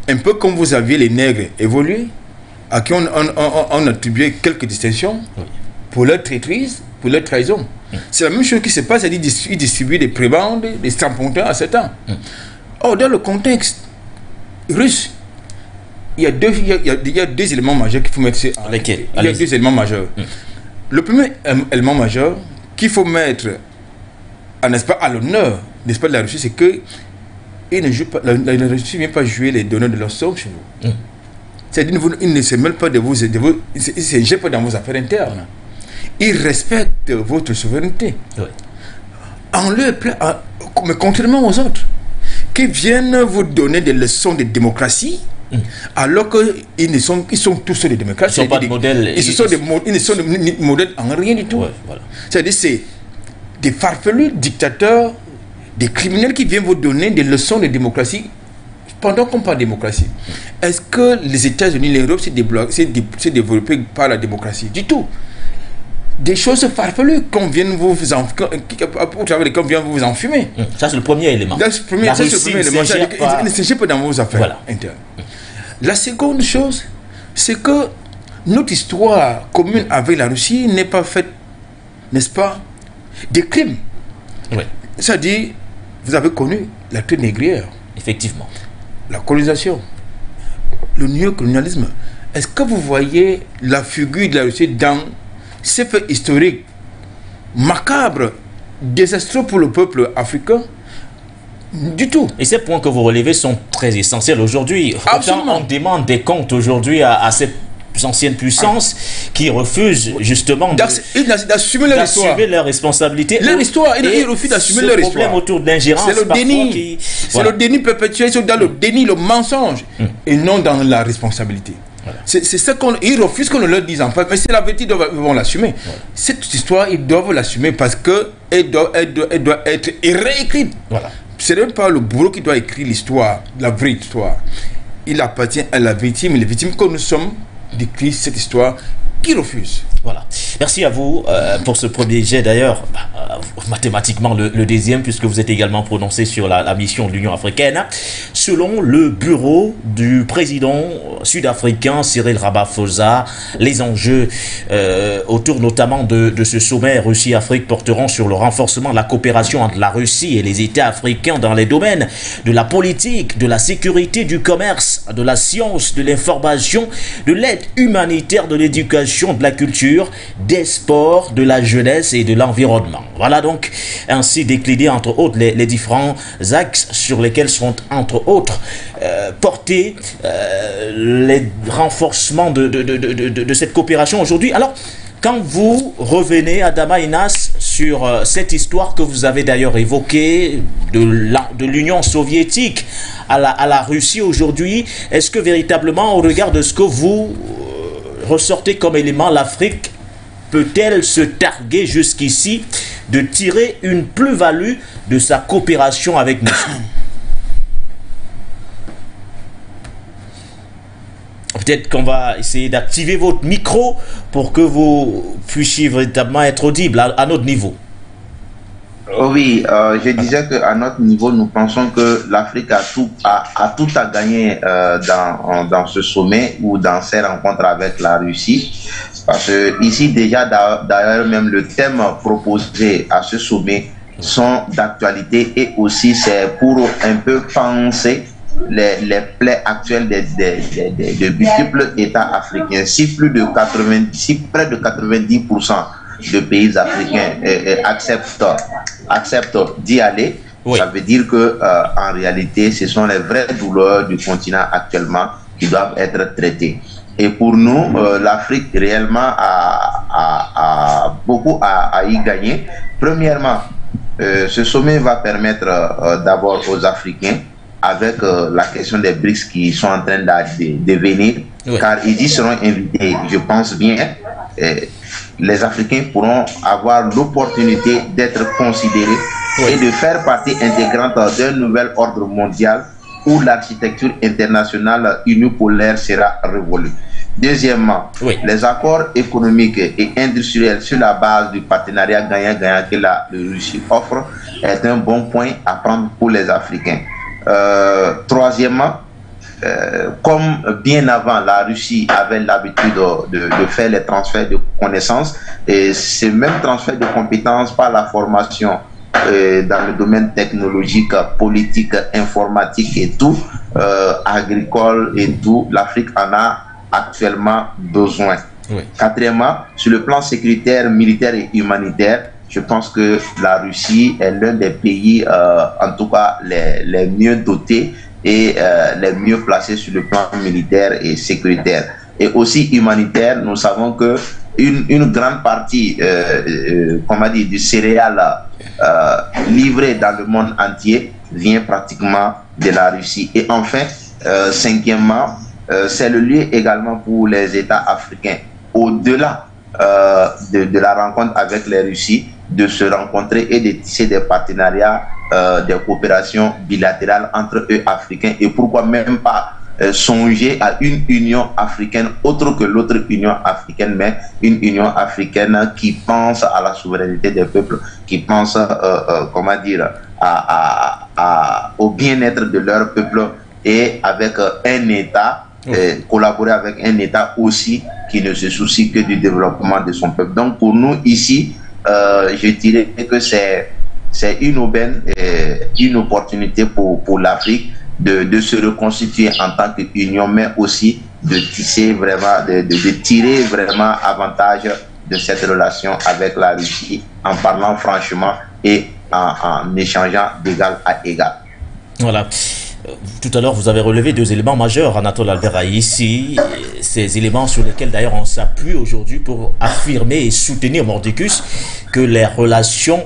un peu comme vous aviez les nègres évolués, à qui on attribuait quelques distinctions, oui, pour leur traîtrise, pour leur trahison. C'est la même chose qui se passe, c'est-à-dire qu'ils distribuent des prébendes, des strapontins à 7 ans. Or, dans le contexte russe, il y a deux éléments majeurs qu'il faut mettre. Lesquels? Il y a deux éléments majeurs. Le premier élément majeur qu'il faut mettre, n'est-ce pas, à l'honneur, n'est-ce pas, de la Russie, c'est que la Russie ne vient pas jouer les donneurs de leur sang chez vous. C'est-à-dire qu'ils ne se mêlent pas de vous, ils ne se jettent pas dans vos affaires internes. Ils respectent votre souveraineté. Oui. Mais contrairement aux autres, qui viennent vous donner des leçons de démocratie, alors qu'ils sont tous des démocrates. Ils ne sont pas de modèles. Ils ne sont des modèles en rien du tout. Ouais, voilà. C'est-à-dire c'est des farfelus dictateurs, des criminels qui viennent vous donner des leçons de démocratie pendant qu'on parle de démocratie. Est-ce que les États-Unis, l'Europe s'est développé par la démocratie? Du tout. Des choses farfelues qu'on vient vous au travers desquelles on vient vous enfumer. Ça, c'est le premier élément. Ça, c'est le premier élément. Il ne s'agit pas dans vos affaires internes. La seconde chose, c'est que notre histoire commune avec la Russie n'est pas faite, n'est-ce pas, des crimes. Oui. C'est-à-dire, vous avez connu la traite négrière. Effectivement. La colonisation, le néocolonialisme. Est-ce que vous voyez la figure de la Russie dans ces faits historiques macabres, désastreux pour le peuple africain? Du tout. Et ces points que vous relevez sont très essentiels aujourd'hui. Autant on demande des comptes aujourd'hui à ces anciennes puissances qui refusent justement d'assumer leur responsabilité. Leur histoire, ils refusent d'assumer leur histoire. Le problème autour de l'ingérence, c'est le déni. C'est le déni perpétuel, c'est dans le déni, le mensonge, et non dans la responsabilité. Voilà. C'est ça qu'ils refusent qu'on leur dise en fait, mais c'est la vérité, ils vont l'assumer. Voilà. Cette histoire, ils doivent l'assumer parce qu'elle doit être réécrite. Voilà. Ce n'est pas le bourreau qui doit écrire l'histoire, la vraie histoire. Il appartient à la victime, les victimes que nous sommes, d'écrire cette histoire qui refuse. Voilà. Merci à vous pour ce premier jet d'ailleurs, mathématiquement le deuxième, puisque vous êtes également prononcé sur la mission de l'Union africaine. Selon le bureau du président sud-africain Cyril Ramaphosa, les enjeux autour notamment de ce sommet Russie-Afrique porteront sur le renforcement de la coopération entre la Russie et les États africains dans les domaines de la politique, de la sécurité, du commerce, de la science, de l'information, de l'aide humanitaire, de l'éducation, de la culture, des sports, de la jeunesse et de l'environnement. Voilà donc ainsi décliné entre autres les différents axes sur lesquels seront entre autres portés les renforcements de cette coopération aujourd'hui. Alors, quand vous revenez, Adama Inas, sur cette histoire que vous avez d'ailleurs évoquée de l'Union soviétique à la Russie aujourd'hui, est-ce que véritablement, au regard de ce que vous ressortez comme élément, l'Afrique peut-elle se targuer jusqu'ici de tirer une plus-value de sa coopération avec nous? Peut-être qu'on va essayer d'activer votre micro pour que vous puissiez véritablement être audible à notre niveau. Oui, je disais qu'à notre niveau, nous pensons que l'Afrique a tout à gagner dans ce sommet ou dans ces rencontres avec la Russie. Parce que ici, déjà, d'ailleurs, même le thème proposé à ce sommet sont d'actualité et aussi c'est pour un peu penser les plaies actuelles de multiples États africains. Si près de 90% de pays africains acceptent d'y aller, oui, ça veut dire que en réalité, ce sont les vraies douleurs du continent actuellement qui doivent être traitées. Et pour nous, l'Afrique réellement a beaucoup à y gagner. Premièrement, Ce sommet va permettre d'abord aux Africains, avec la question des BRICS qui sont en train de venir, oui. Car ils y seront invités, je pense bien. Les Africains pourront avoir l'opportunité d'être considérés, oui. Et de faire partie intégrante d'un nouvel ordre mondial où l'architecture internationale unipolaire sera révolue. Deuxièmement, oui. Les accords économiques et industriels sur la base du partenariat gagnant-gagnant que la Russie offre est un bon point à prendre pour les Africains. Troisièmement, comme bien avant, la Russie avait l'habitude de faire les transferts de connaissances, et ce même transfert de compétences par la formation dans le domaine technologique, politique, informatique et tout, agricole et tout, l'Afrique en a actuellement besoin. Oui. Quatrièmement, sur le plan sécuritaire, militaire et humanitaire, je pense que la Russie est l'un des pays, en tout cas les mieux dotés et les mieux placés sur le plan militaire et sécuritaire. Et aussi humanitaire, nous savons que une grande partie du céréal livré dans le monde entier vient pratiquement de la Russie. Et enfin, cinquièmement, c'est le lieu également pour les États africains, au-delà de la rencontre avec les Russies, de se rencontrer et de tisser des partenariats, des coopérations bilatérales entre eux Africains, et pourquoi même pas songer à une union africaine autre que l'autre union africaine, mais une union africaine qui pense à la souveraineté des peuples, qui pense au bien-être de leur peuple, et avec un État, collaborer avec un État aussi qui ne se soucie que du développement de son peuple. Donc pour nous ici, je dirais que c'est une aubaine, une opportunité pour l'Afrique de se reconstituer en tant qu'union, mais aussi de tisser vraiment, de tirer vraiment avantage de cette relation avec la Russie, en parlant franchement et en échangeant d'égal à égal. Voilà. Tout à l'heure, vous avez relevé deux éléments majeurs, Anatole Albert ici, ces éléments sur lesquels d'ailleurs on s'appuie aujourd'hui pour affirmer et soutenir mordicus que les relations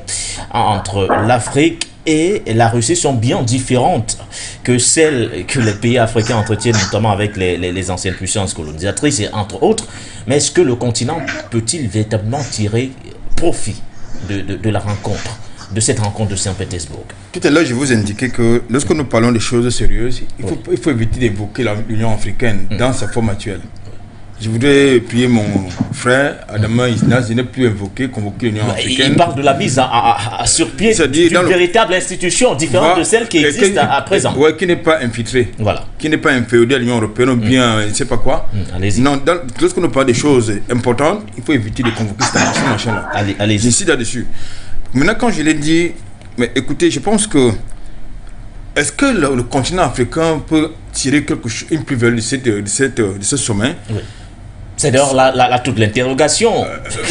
entre l'Afrique et la Russie sont bien différentes que celles que les pays africains entretiennent, notamment avec les anciennes puissances colonisatrices et entre autres. Mais est-ce que le continent peut-il véritablement tirer profit de la rencontre, de cette rencontre de Saint-Pétersbourg? Tout à l'heure, je vous indiquais que lorsque nous parlons de choses sérieuses, il faut éviter d'évoquer l'Union africaine dans sa forme actuelle. Je voudrais prier mon frère Adama Isnas de ne plus convoquer l'Union africaine. Il parle de la mise sur pied d'une véritable institution différente de celle qui existe à présent. Oui, qui n'est pas infiltrée, voilà. Qui n'est pas inféodée à l'Union européenne ou bien, je ne sais pas quoi. Allez-y. Non, lorsque nous parlons des choses importantes, il faut éviter de convoquer ce machin-là. Allez-y. J'insiste là-dessus. Maintenant, quand je l'ai dit, mais écoutez, je pense que est-ce que le continent africain peut tirer une plus-value de ce sommet? Oui. C'est d'ailleurs toute l'interrogation.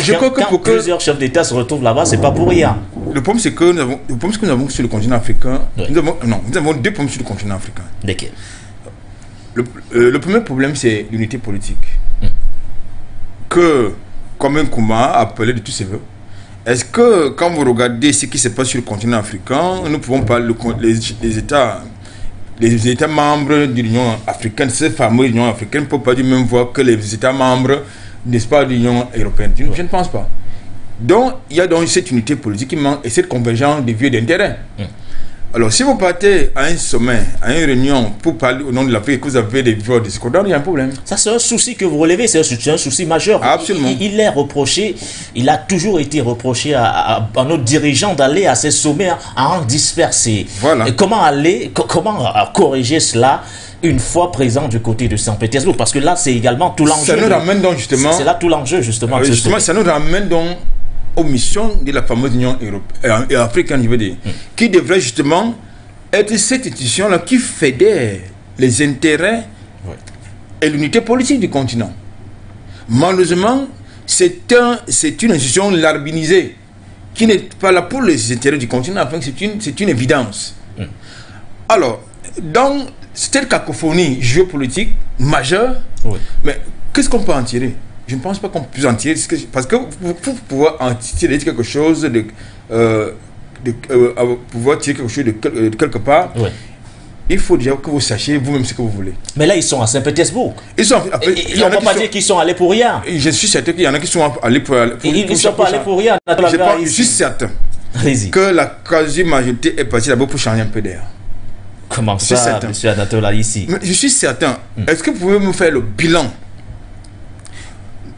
Je crois que quand plusieurs chefs d'État se retrouvent là-bas, c'est pas pour rien. Le problème, c'est que nous avons sur le continent africain, oui. nous avons deux problèmes sur le continent africain. Lesquels? Le premier problème, c'est l'unité politique. Que, comme un Nkrumah a appelé de tous ses voeux, est-ce que quand vous regardez ce qui se passe sur le continent africain, nous pouvons parler les États membres de l'Union africaine, cette fameuse Union africaine, ne peuvent pas du même voix que les États membres, n'est-ce pas, de l'Union européenne? Je ne pense pas. Donc, il y a donc cette unité politique qui manque et cette convergence des vues d'intérêt. Alors, si vous partez à un sommet, à une réunion pour parler au nom de l'Afrique et que vous avez des voix discordantes, il y a un problème. Ça, c'est un souci que vous relevez, c'est un souci majeur. Absolument. Il est reproché, il a toujours été reproché à nos dirigeants d'aller à ces sommets à en disperser. Voilà. Et comment corriger cela une fois présent du côté de Saint-Pétersbourg? Parce que là, c'est également tout l'enjeu. Ça nous ramène donc justement... C'est là tout l'enjeu, justement. Ça nous ramène donc aux missions de la fameuse Union européenne et africaine, je veux dire, qui devrait justement être cette institution-là qui fédère les intérêts et l'unité politique du continent. Malheureusement, c'est une institution larbinisée qui n'est pas là pour les intérêts du continent, enfin, c'est une évidence. Alors, dans cette cacophonie géopolitique majeure, mais qu'est-ce qu'on peut en tirer? Je ne pense pas qu'on puisse en tirer, parce que pour pouvoir en tirer quelque chose pouvoir tirer quelque chose de quelque part, il faut déjà que vous sachiez vous-même ce que vous voulez. Mais là, ils sont à Saint-Pétersbourg. On ne va pas dire qu'ils sont allés pour rien. Je suis certain qu'il y en a qui sont allés pour rien. Ils ne sont pas allés pour rien. Je suis certain que la quasi-majorité est partie d'abord pour changer un peu d'air. Comment ça, M. Anatola, ici? Mais je suis certain. Est-ce que vous pouvez me faire le bilan?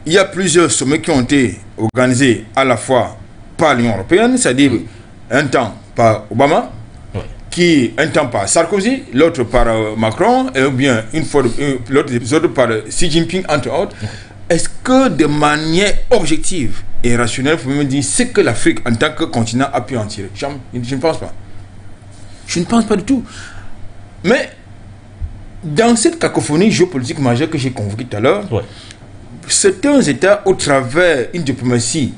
Il y a plusieurs sommets qui ont été organisés à la fois par l'Union européenne, c'est-à-dire un temps par Obama, un temps par Sarkozy, l'autre par Macron, et bien l'autre par Xi Jinping, entre autres. Est-ce que de manière objective et rationnelle, vous pouvez me dire ce que l'Afrique en tant que continent a pu en tirer? Je ne pense pas. Je ne pense pas du tout. Mais dans cette cacophonie géopolitique majeure que j'ai convoquée tout à l'heure, certains États, au travers une diplomatie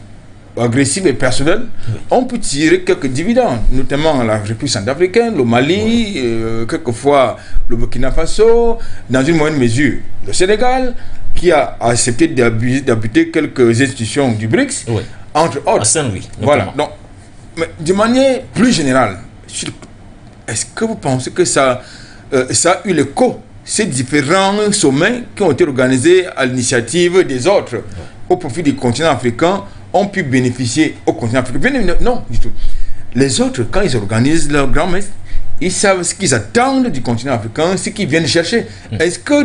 agressive et personnelle, on peut tirer quelques dividendes, notamment la République centrafricaine, le Mali, quelquefois le Burkina Faso, dans une moindre mesure le Sénégal, qui a accepté d'habiter quelques institutions du BRICS, entre autres. À Saint-Louis. Voilà. Donc, mais de manière plus générale, est-ce que vous pensez que ça a eu l'écho, ces différents sommets qui ont été organisés à l'initiative des autres au profit du continent africain ont pu bénéficier au continent africain? Non, du tout. Les autres, quand ils organisent leur grand messe, ils savent ce qu'ils attendent du continent africain, ce qu'ils viennent chercher. Est-ce que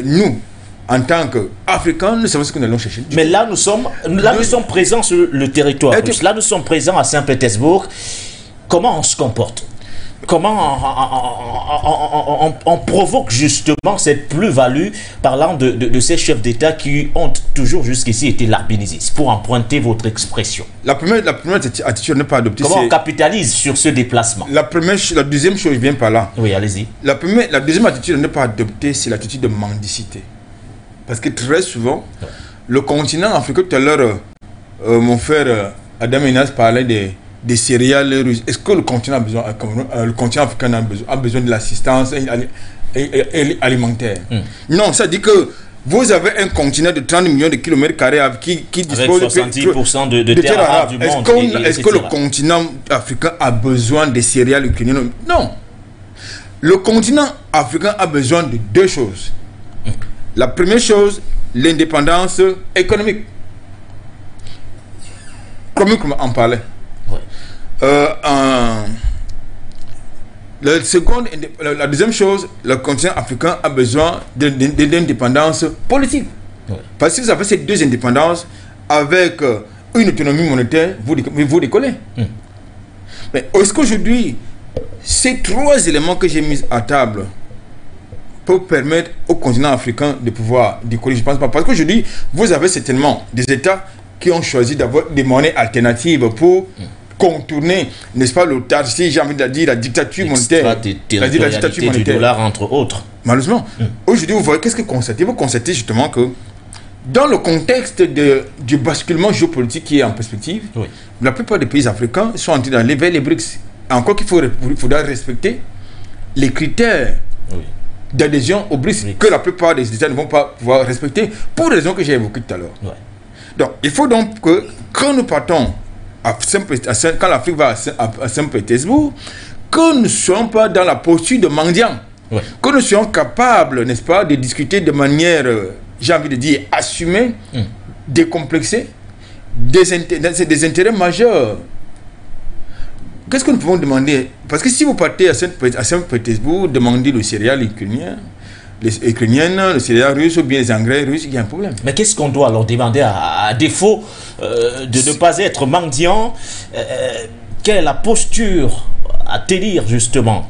nous, en tant qu'Africains, nous savons ce que nous allons chercher? Mais là, nous sommes présents sur le territoire russe. Là, nous sommes présents à Saint-Pétersbourg. Comment on se comporte? Comment on provoque justement cette plus-value parlant de ces chefs d'État qui ont toujours jusqu'ici été larbinistes, pour emprunter votre expression? La première attitude n'est pas adoptée. Comment on capitalise sur ce déplacement? La deuxième chose vient par là. Oui, allez-y. La deuxième attitude n'est pas adoptée, c'est l'attitude de mendicité. Parce que très souvent, le continent africain, tout à l'heure, mon frère Adam Inas parlait des céréales russes. Est-ce que le continent africain a besoin de l'assistance alimentaire? Non, ça dit que vous avez un continent de 30 millions de kilomètres carrés qui dispose avec 70% de terres arables du monde. Est-ce que le continent africain a besoin des céréales ukrainiennes? Non. Le continent africain a besoin de deux choses. La première chose, l'indépendance économique. Comme on en parlait. La deuxième chose, le continent africain a besoin d'indépendance politique. Parce que vous avez ces deux indépendances avec une autonomie monétaire, vous décollez. Mais est-ce qu'aujourd'hui, ces trois éléments que j'ai mis à table peuvent permettre au continent africain de pouvoir décoller? Je ne pense pas. Parce qu'aujourd'hui, vous avez certainement des États qui ont choisi d'avoir des monnaies alternatives pour contourner, n'est-ce pas, j'ai envie de dire, la dictature monétaire. La dictature monétaire du dollar, entre autres. Malheureusement. Aujourd'hui, vous voyez, qu'est-ce que vous constatez? Vous constatez justement que dans le contexte du basculement géopolitique qui est en perspective, la plupart des pays africains sont en train d'aller vers les BRICS. Encore qu'il faudra respecter les critères d'adhésion aux BRICS que la plupart des États ne vont pas pouvoir respecter pour les raisons que j'ai évoquées tout à l'heure. Donc, il faut donc que quand nous partons quand l'Afrique va à Saint-Pétersbourg, que nous ne soyons pas dans la posture de mendiant, que nous soyons capables, n'est-ce pas, de discuter de manière, j'ai envie de dire, assumée, décomplexée, des intérêts majeurs. Qu'est-ce que nous pouvons demander? Parce que si vous partez à Saint-Pétersbourg, demandez le céréal ukrainien, les ukrainiennes, le céréal russe ou bien les engrais russes, il y a un problème. Mais qu'est-ce qu'on doit leur demander à défaut de ne pas être mendiant? Quelle est la posture à tenir justement?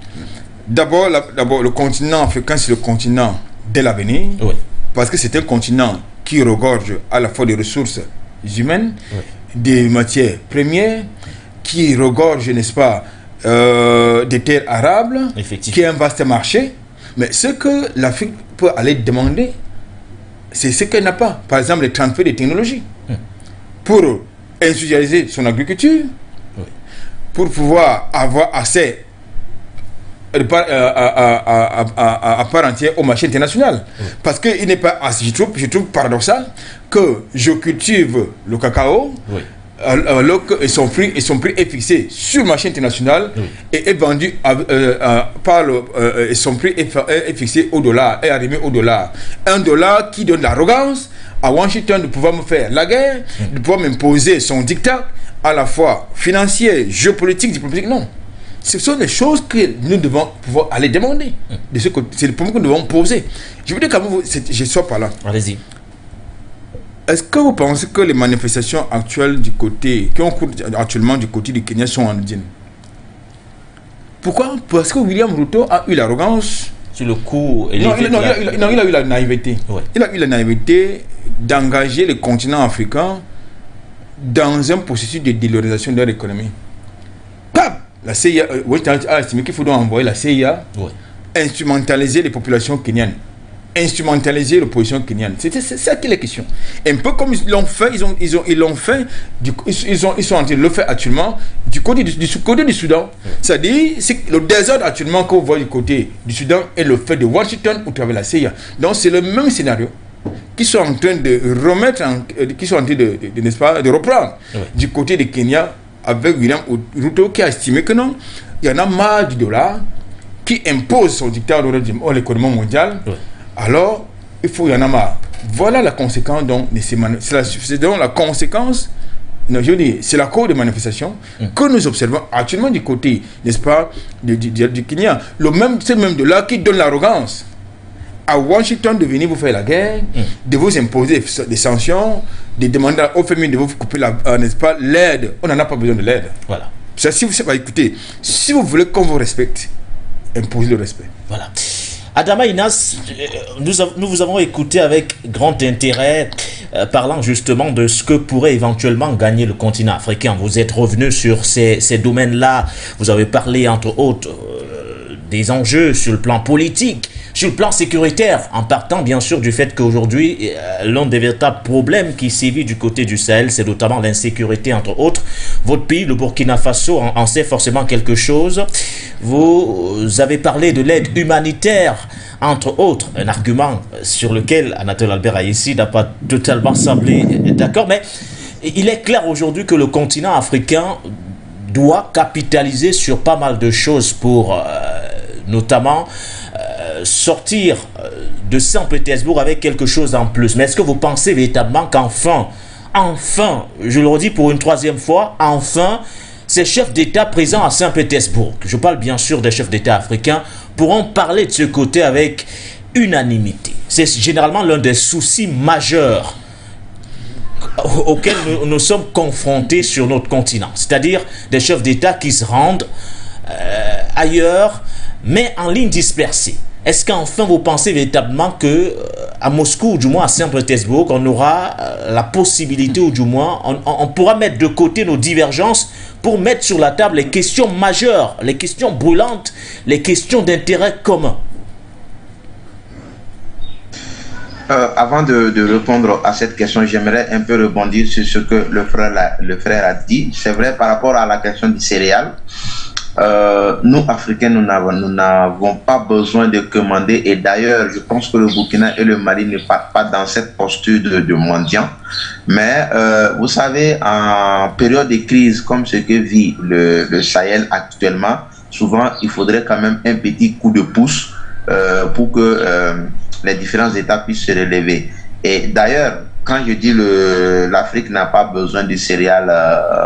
D'abord, le continent africain, c'est le continent de l'avenir. Parce que c'est un continent qui regorge à la fois des ressources humaines, des matières premières, qui regorge, n'est-ce pas, des terres arables, qui est un vaste marché. Mais ce que l'Afrique peut aller demander, c'est ce qu'elle n'a pas. Par exemple, les transferts de technologies. Pour industrialiser son agriculture, pour pouvoir avoir accès à part entière au marché international. Parce qu'il n'est pas assez, je trouve paradoxal que je cultive le cacao, alors que son prix est fixé sur le marché international et est vendu et son prix est fixé au dollar, est arrimé au dollar. Un dollar qui donne l'arrogance à Washington de pouvoir me faire la guerre, de pouvoir m'imposer son diktat, à la fois financier, géopolitique, diplomatique. Non. Ce sont des choses que nous devons pouvoir aller demander. C'est le problème que nous devons poser. Je veux dire quand même, je sors par là. Allez-y. Est-ce que vous pensez que les manifestations actuelles qui ont cours actuellement du côté du Kenya sont anodines? Pourquoi? Parce que William Ruto a eu l'arrogance. Sur le coup... Il a eu la naïveté. Ouais. Il a eu la naïveté d'engager le continent africain dans un processus de dédollarisation de leur économie. La CIA a estimé qu'il faut donc envoyer la CIA instrumentaliser les populations kenyanes, instrumentaliser l'opposition kenyane. C'est ça qui est la question. Un peu comme ils l'ont fait, ils l'ont fait, ils sont en train de le faire actuellement du côté du Soudan. C'est-à-dire, c'est le désordre actuellement qu'on voit du côté du Soudan est le fait de Washington au travers de la CIA. Donc c'est le même scénario qui sont en train de remettre, qui sont en train n'est-ce pas, de reprendre du côté du Kenya, avec William Ruto qui a estimé que non, il y en a marre du dollar qui impose son dictat à l'économie mondiale. Alors, il y en a marre. Voilà la conséquence donc de ces c'est donc la conséquence, non, je veux dire, c'est la cause des manifestations que nous observons actuellement du côté, n'est-ce pas, du Kenya. C'est même dollar qui donne l'arrogance à Washington de venir vous faire la guerre, de vous imposer des sanctions, de demander au FMI de vous couper n'est-ce pas, l'aide. On n'en a pas besoin de l'aide. Voilà. Ça, si vous savez, écoutez, si vous voulez qu'on vous respecte, imposez le respect. Voilà. Adama Inas, nous vous avons écouté avec grand intérêt, parlant justement de ce que pourrait éventuellement gagner le continent africain. Vous êtes revenu sur ces domaines-là. Vous avez parlé, entre autres, des enjeux sur le plan politique, sur le plan sécuritaire, en partant bien sûr du fait qu'aujourd'hui, l'un des véritables problèmes qui sévit du côté du Sahel, c'est notamment l'insécurité, entre autres. Votre pays, le Burkina Faso, en sait forcément quelque chose. Vous avez parlé de l'aide humanitaire, entre autres, un argument sur lequel Anatole Albert Ayessi n'a pas totalement semblé d'accord, mais il est clair aujourd'hui que le continent africain doit capitaliser sur pas mal de choses pour notamment sortir de Saint-Pétersbourg avec quelque chose en plus. Mais est-ce que vous pensez véritablement qu'enfin, je le redis pour une troisième fois, enfin, ces chefs d'État présents à Saint-Pétersbourg, je parle bien sûr des chefs d'État africains, pourront parler de ce côté avec unanimité? C'est généralement l'un des soucis majeurs auxquels nous sommes confrontés sur notre continent. C'est-à-dire des chefs d'État qui se rendent ailleurs, mais en ligne dispersée. Est-ce qu'enfin vous pensez véritablement que à Moscou, ou du moins à Saint-Pétersbourg, on aura la possibilité, ou du moins on pourra mettre de côté nos divergences pour mettre sur la table les questions majeures, les questions brûlantes, les questions d'intérêt commun? Avant de répondre à cette question, j'aimerais un peu rebondir sur ce que le frère a dit. C'est vrai par rapport à la question du céréal. Nous, Africains, nous n'avons pas besoin de commander. Et d'ailleurs, je pense que le Burkina et le Mali ne partent pas dans cette posture de mendiant. Mais vous savez, en période de crise comme ce que vit le Sahel actuellement, souvent, il faudrait quand même un petit coup de pouce pour que les différents États puissent se relever. Et d'ailleurs, quand je dis l'Afrique n'a pas besoin de céréales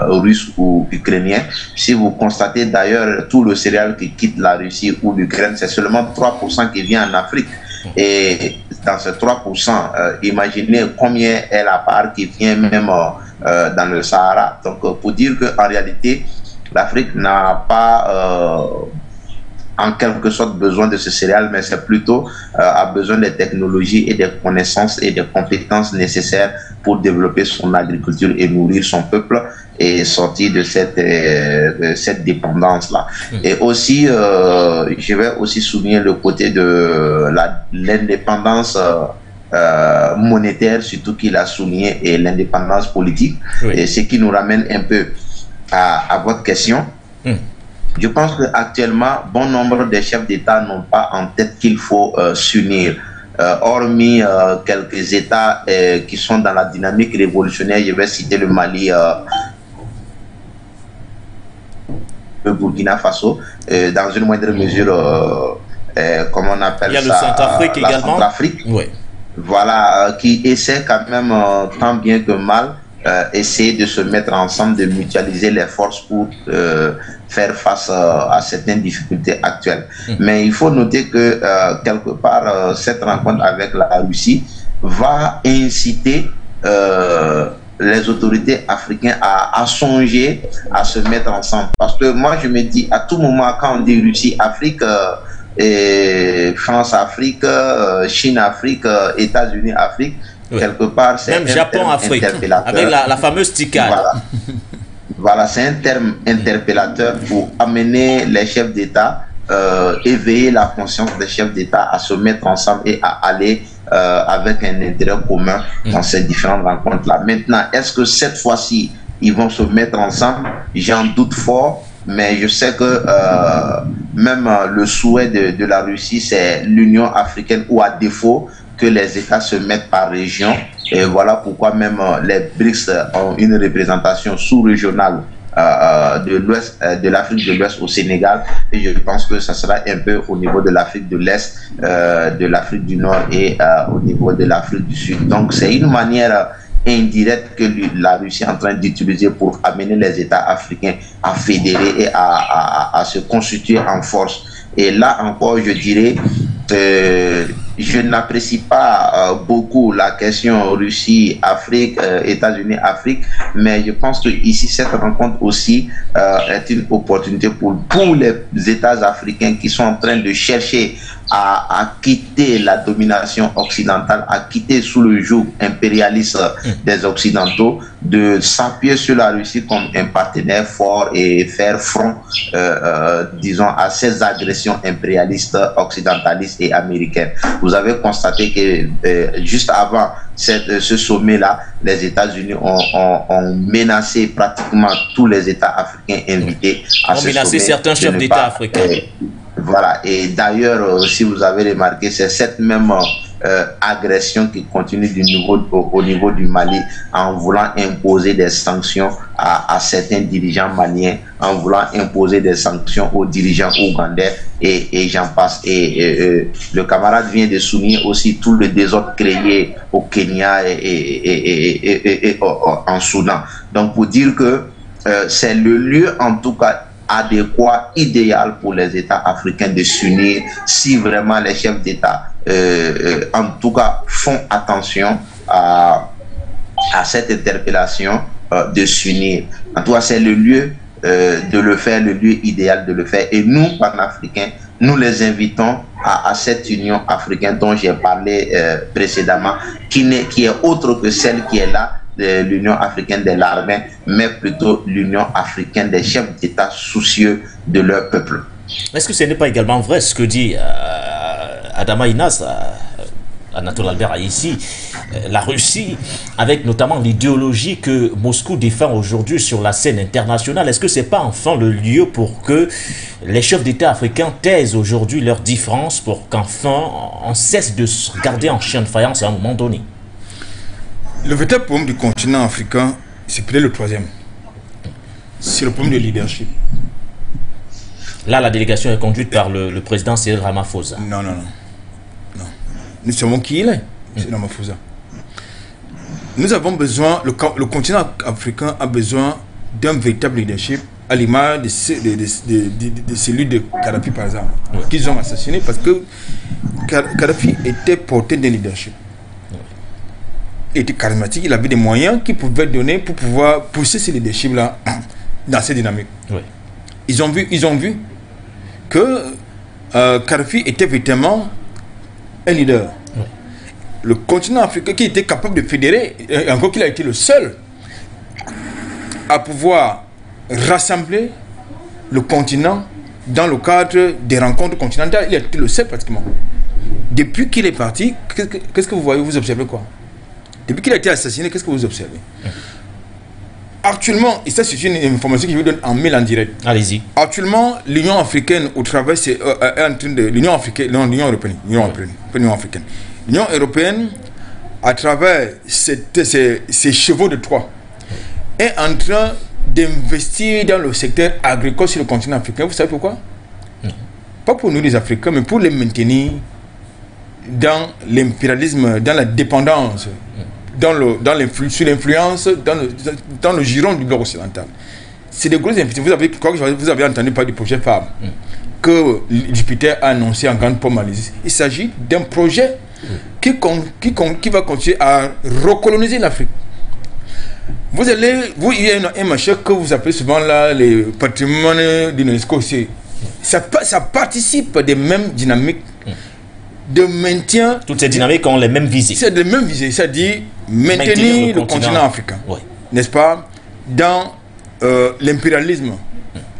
russes ou ukrainiens, si vous constatez d'ailleurs tout le céréal qui quitte la Russie ou l'Ukraine, c'est seulement 3% qui vient en Afrique. Et dans ce 3%, imaginez combien est la part qui vient même dans le Sahara. Donc pour dire qu'en réalité, l'Afrique n'a pas en quelque sorte besoin de ce céréal, mais c'est plutôt a besoin des technologies et des connaissances et des compétences nécessaires pour développer son agriculture et nourrir son peuple et sortir de cette dépendance-là. Et aussi, je vais aussi souligner le côté de l'indépendance monétaire, surtout qu'il a souligné, et l'indépendance politique, et ce qui nous ramène un peu à votre question. Je pense qu'actuellement, bon nombre de chefs d'État n'ont pas en tête qu'il faut s'unir. Hormis quelques États qui sont dans la dynamique révolutionnaire, je vais citer le Mali Burkina Faso, dans une moindre mesure, comment on appelle ça, il y a le Centrafrique également. Centrafrique. Oui. Voilà, qui essaie quand même tant bien que mal essayer de se mettre ensemble, de mutualiser les forces pour faire face à certaines difficultés actuelles. Mais il faut noter que quelque part, cette rencontre avec la Russie va inciter les autorités africaines à songer à se mettre ensemble. Parce que moi, je me dis, à tout moment, quand on dit Russie, Afrique, et France, Afrique, Chine, Afrique, États-Unis, Afrique, oui. Quelque part, c'est même Japon, Afrique, avec la fameuse TICAD. Voilà, voilà c'est un terme interpellateur pour amener les chefs d'État, éveiller la conscience des chefs d'État à se mettre ensemble et à aller avec un intérêt commun dans ces différentes rencontres-là. Maintenant, est-ce que cette fois-ci, ils vont se mettre ensemble? J'en doute fort. Mais je sais que même le souhait de la Russie, c'est l'Union africaine, ou à défaut que les États se mettent par région. Et voilà pourquoi même les BRICS ont une représentation sous-régionale de l'Ouest, de l'Afrique de l'Ouest au Sénégal. Et je pense que ça sera un peu au niveau de l'Afrique de l'Est, de l'Afrique du Nord et au niveau de l'Afrique du Sud. Donc c'est une manière indirecte que la Russie est en train d'utiliser pour amener les États africains à fédérer et à se constituer en force. Et là encore, je dirais, je n'apprécie pas beaucoup la question Russie, Afrique, États-Unis, Afrique, mais je pense que ici cette rencontre aussi est une opportunité pour tous les États africains qui sont en train de chercher à quitter la domination occidentale, à quitter sous le joug impérialiste des Occidentaux, de s'appuyer sur la Russie comme un partenaire fort et faire front, disons, à ces agressions impérialistes, occidentalistes et américaines. Vous avez constaté que juste avant ce sommet-là, les États-Unis ont menacé pratiquement tous les États africains invités à ce sommet. Ont menacé certains chefs d'État africains. Voilà, et d'ailleurs, si vous avez remarqué, c'est cette même agression qui continue au niveau du Mali, en voulant imposer des sanctions à certains dirigeants maliens, en voulant imposer des sanctions aux dirigeants ougandais, et j'en passe. Et le camarade vient de souligner aussi tout le désordre créé au Kenya et en Soudan. Donc pour dire que c'est le lieu en tout cas adéquat, idéal pour les États africains de s'unir si vraiment les chefs d'État en tout cas font attention à cette interpellation de s'unir. En tout cas, c'est le lieu de le faire, le lieu idéal de le faire. Et nous, panafricains, nous les invitons à cette union africaine dont j'ai parlé précédemment, qui est autre que celle qui est là, l'Union africaine des larbins, mais plutôt l'Union africaine des chefs d'État soucieux de leur peuple. Est-ce que ce n'est pas également vrai ce que dit Adama Inas, Anatole Albert a ici, la Russie, avec notamment l'idéologie que Moscou défend aujourd'hui sur la scène internationale, est-ce que ce n'est pas enfin le lieu pour que les chefs d'État africains taisent aujourd'hui leurs différences pour qu'enfin on cesse de se regarder en chien de faïence à un moment donné? Le véritable problème du continent africain, c'est peut-être le troisième. C'est le problème de leadership. Là, la délégation est conduite par le président Cyril Ramaphosa. Non. Nous savons qui il est, c'est Ramaphosa. Nous avons besoin, le continent africain a besoin d'un véritable leadership, à l'image de celui de Kadhafi, par exemple, qu'ils ont assassiné parce que Kadhafi était porté d'un leadership. Il était charismatique, il avait des moyens qu'il pouvait donner pour pouvoir pousser ce leadership-là dans cette dynamique. Oui. Ils ont vu que Kadhafi était véritablement un leader. Oui. Le continent africain qui était capable de fédérer, et encore qu'il a été le seul à pouvoir rassembler le continent dans le cadre des rencontres continentales, il a été le seul pratiquement. Depuis qu'il est parti, qu'est-ce que vous voyez, vous observez quoi? Depuis qu'il a été assassiné, qu'est-ce que vous observez? Actuellement, et ça c'est une information que je vous donne en mail en direct. Allez-y. Actuellement, l'Union africaine au travail, c'est en train de l'Union africaine, non, l'Union européenne, l'Union africaine. L'Union européenne, à travers ses chevaux de Troie, est en train d'investir dans le secteur agricole sur le continent africain. Vous savez pourquoi? Pas pour nous les Africains, mais pour les maintenir dans l'impérialisme, dans la dépendance, sous l'influence, dans le giron du bloc occidental. C'est des grosses investissements. Vous avez entendu parler du projet FAB que Jupiter a annoncé en grande pompe Malaisie. Il s'agit d'un projet qui va continuer à recoloniser l'Afrique. Il y a un machin que vous appelez souvent là, les patrimoines d'UNESCO. Ça participe des mêmes dynamiques de maintien. Toutes ces dynamiques ont les mêmes visées. C'est les mêmes visées, c'est-à-dire maintenir le continent africain. Oui. N'est-ce pas? Dans l'impérialisme.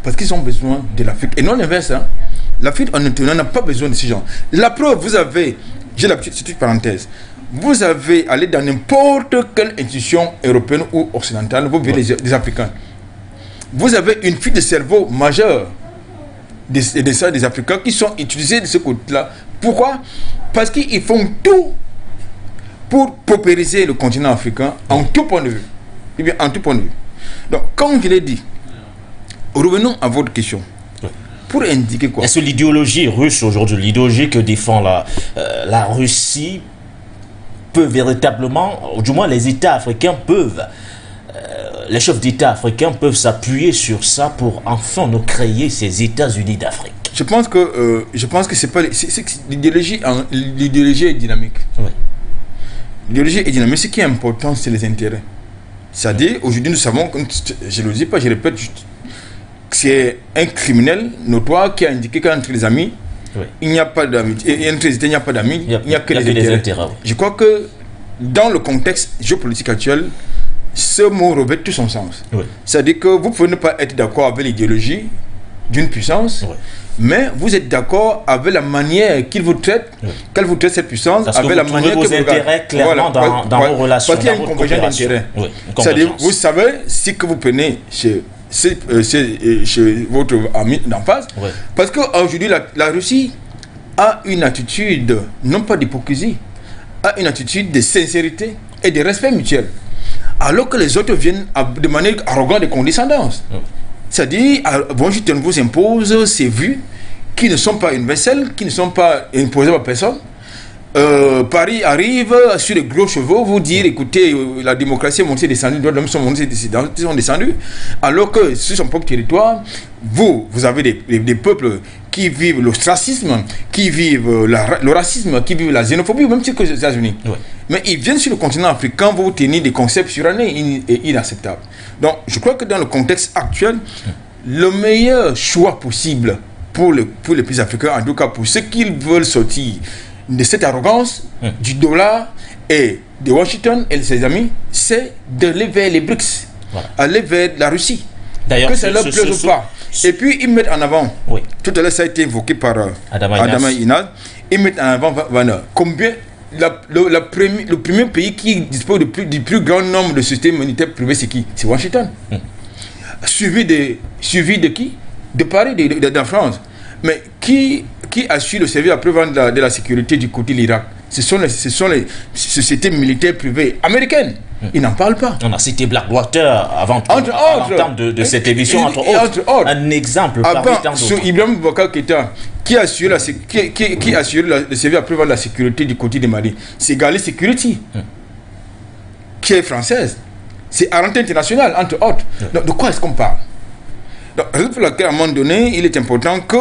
Parce qu'ils ont besoin de l'Afrique. Et non l'inverse. Hein. L'Afrique, on n'a pas besoin de ces gens. La preuve, vous avez, j'ai l'habitude, c'est une parenthèse, vous avez allé dans n'importe quelle institution européenne ou occidentale, vous verrez des Africains. Vous avez une fuite de cerveau majeure des Africains qui sont utilisés de ce côté-là. Pourquoi? Parce qu'ils font tout pour paupériser le continent africain en tout point de vue. Eh bien, en tout point de vue. Donc, comme je l'ai dit, revenons à votre question. Pour indiquer quoi? Est-ce que l'idéologie russe aujourd'hui, l'idéologie que défend la Russie, peut véritablement, ou du moins les États africains peuvent, les chefs d'État africains peuvent s'appuyer sur ça pour enfin nous créer ces États-Unis d'Afrique? Je pense que c'est pas l'idéologie est dynamique. Oui. L'idéologie est dynamique. Ce qui est important, c'est les intérêts. C'est-à-dire, aujourd'hui, nous savons, je ne le dis pas, je répète, c'est un criminel notoire qui a indiqué qu'entre les amis, oui, il n'y a pas d'amis. Et entre les États, il n'y a pas d'amis, il n'y a que les intérêts. Oui. Je crois que dans le contexte géopolitique actuel, ce mot revêt tout son sens. Oui. C'est-à-dire que vous pouvez ne pas être d'accord avec l'idéologie d'une puissance, oui, mais vous êtes d'accord avec la manière qu'il vous traite, oui, qu'elle vous traite cette puissance, parce avec la manière que vous intérêts clairement dans vos relations. Parce qu'il y a une convergence d'intérêts. Oui, c'est-à-dire, vous savez, si que vous prenez chez votre ami d'en face, oui, parce qu'aujourd'hui, la Russie a une attitude, non pas d'hypocrisie, a une attitude de sincérité et de respect mutuel. Alors que les autres viennent de manière arrogante et condescendante. Oui. C'est-à-dire, Washington vous impose ces vues qui ne sont pas universelles, qui ne sont pas imposées par personne. Paris arrive sur les gros chevaux, vous dire, écoutez, la démocratie est montée et descendue, les droits de l'homme sont descendus, alors que sur son propre territoire, vous avez des peuples qui vivent l'ostracisme, qui vivent le racisme, qui vivent la xénophobie, même si que les États-Unis. Ouais. Mais ils viennent sur le continent africain vous tenir des concepts surannés et inacceptables. Donc, je crois que dans le contexte actuel, le meilleur choix possible pour les pays africains, en tout cas pour ceux qui veulent sortir de cette arrogance du dollar et de Washington et de ses amis, c'est d'aller vers les BRICS, voilà, aller vers la Russie. D'ailleurs, que ça leur plaise ou pas. Et puis ils mettent en avant, oui, tout à l'heure ça a été évoqué par Adama Inal, ils mettent en avant combien le premier pays qui dispose du plus grand nombre de systèmes militaires privés, c'est qui? C'est Washington. Suivi de qui? De Paris, de la France. Mais qui assure le service après-vente de la sécurité du côté de l'Irak? Ce sont les sociétés militaires privées américaines. Ils n'en parlent pas. On a cité Blackwater avant l'entame de cette émission, entre autres. Un exemple parmi tant d'autres. Ibrahim Boubacar Keïta, qui assure le service après-vente de la sécurité du côté de Mali, c'est Gali Security, qui est française. C'est Arante International, entre autres. Donc, de quoi est-ce qu'on parle? Donc, raison pour laquelle, à un moment donné, il est important que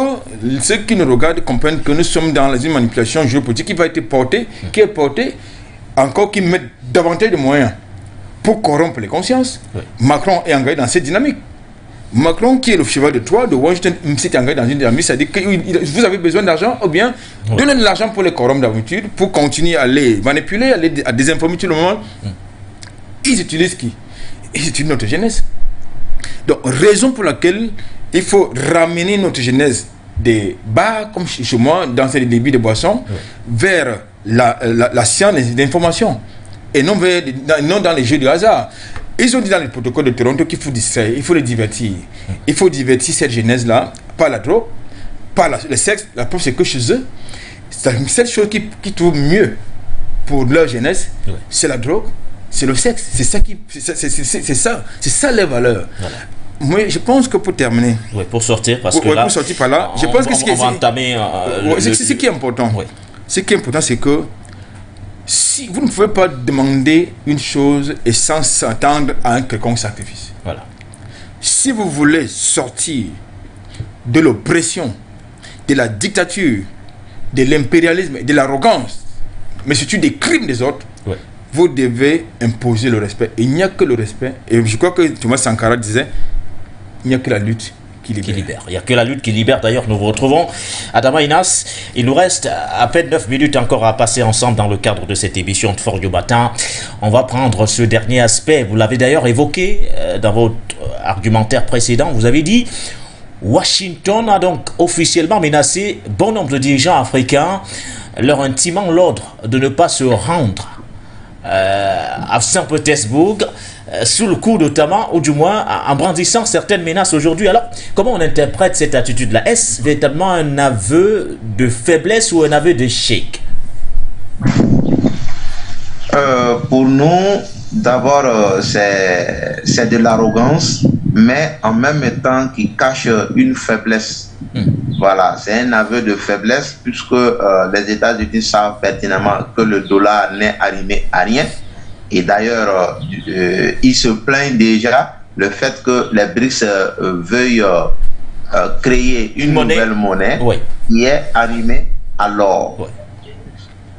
ceux qui nous regardent comprennent que nous sommes dans une manipulation géopolitique qui va être portée, qui met davantage de moyens pour corrompre les consciences. Oui. Macron est engagé dans cette dynamique. Macron, qui est le cheval de Troie de Washington, s'est engagé dans une dynamique, c'est-à-dire que vous avez besoin d'argent, ou bien donnez de l'argent pour les corrompre d'aventure, pour continuer à les manipuler, à désinformer tout le monde. Ils utilisent qui? Ils utilisent notre jeunesse. Donc, raison pour laquelle il faut ramener notre jeunesse des bars, comme chez moi, dans ces débits de boissons, vers la science des informations, et non dans les jeux de hasard. Ils ont dit dans le protocole de Toronto qu'il faut distraire, il faut les divertir. Il faut divertir cette jeunesse-là, pas la drogue, pas le sexe. La preuve, c'est que chez eux, c'est cette chose qui trouve mieux pour leur jeunesse, c'est la drogue, c'est le sexe. C'est ça les valeurs. Voilà. moi, je pense que pour terminer... Oui, pour sortir, parce que là... Pour sortir par là, je pense que ce qui est important, oui. Ce qui est important, c'est que si vous ne pouvez pas demander une chose et sans s'attendre à un quelconque sacrifice. Voilà. Si vous voulez sortir de l'oppression, de la dictature, de l'impérialisme, de l'arrogance, mais surtout des crimes des autres, oui, vous devez imposer le respect. Il n'y a que le respect. Et je crois que Thomas Sankara disait, il n'y a que la lutte qui libère. Il n'y a que la lutte qui libère. D'ailleurs, nous vous retrouvons, Adama Inas. Il nous reste à peine 9 minutes encore à passer ensemble dans le cadre de cette émission de Fort du Matin. On va prendre ce dernier aspect. Vous l'avez d'ailleurs évoqué dans votre argumentaire précédent. Vous avez dit, Washington a donc officiellement menacé bon nombre de dirigeants africains, leur intimant l'ordre de ne pas se rendre à Saint-Pétersbourg, sous le coup notamment, ou du moins en brandissant certaines menaces aujourd'hui. Alors, comment on interprète cette attitude-là? Est-ce véritablement un aveu de faiblesse ou un aveu d'échec? Pour nous, d'abord, c'est de l'arrogance, mais en même temps qui cache une faiblesse. Voilà, c'est un aveu de faiblesse puisque les États-Unis savent pertinemment que le dollar n'est arrimé à rien. Et d'ailleurs, ils se plaignent déjà le fait que les BRICS veuillent créer une nouvelle monnaie, oui, qui est arrimée à l'or. Oui.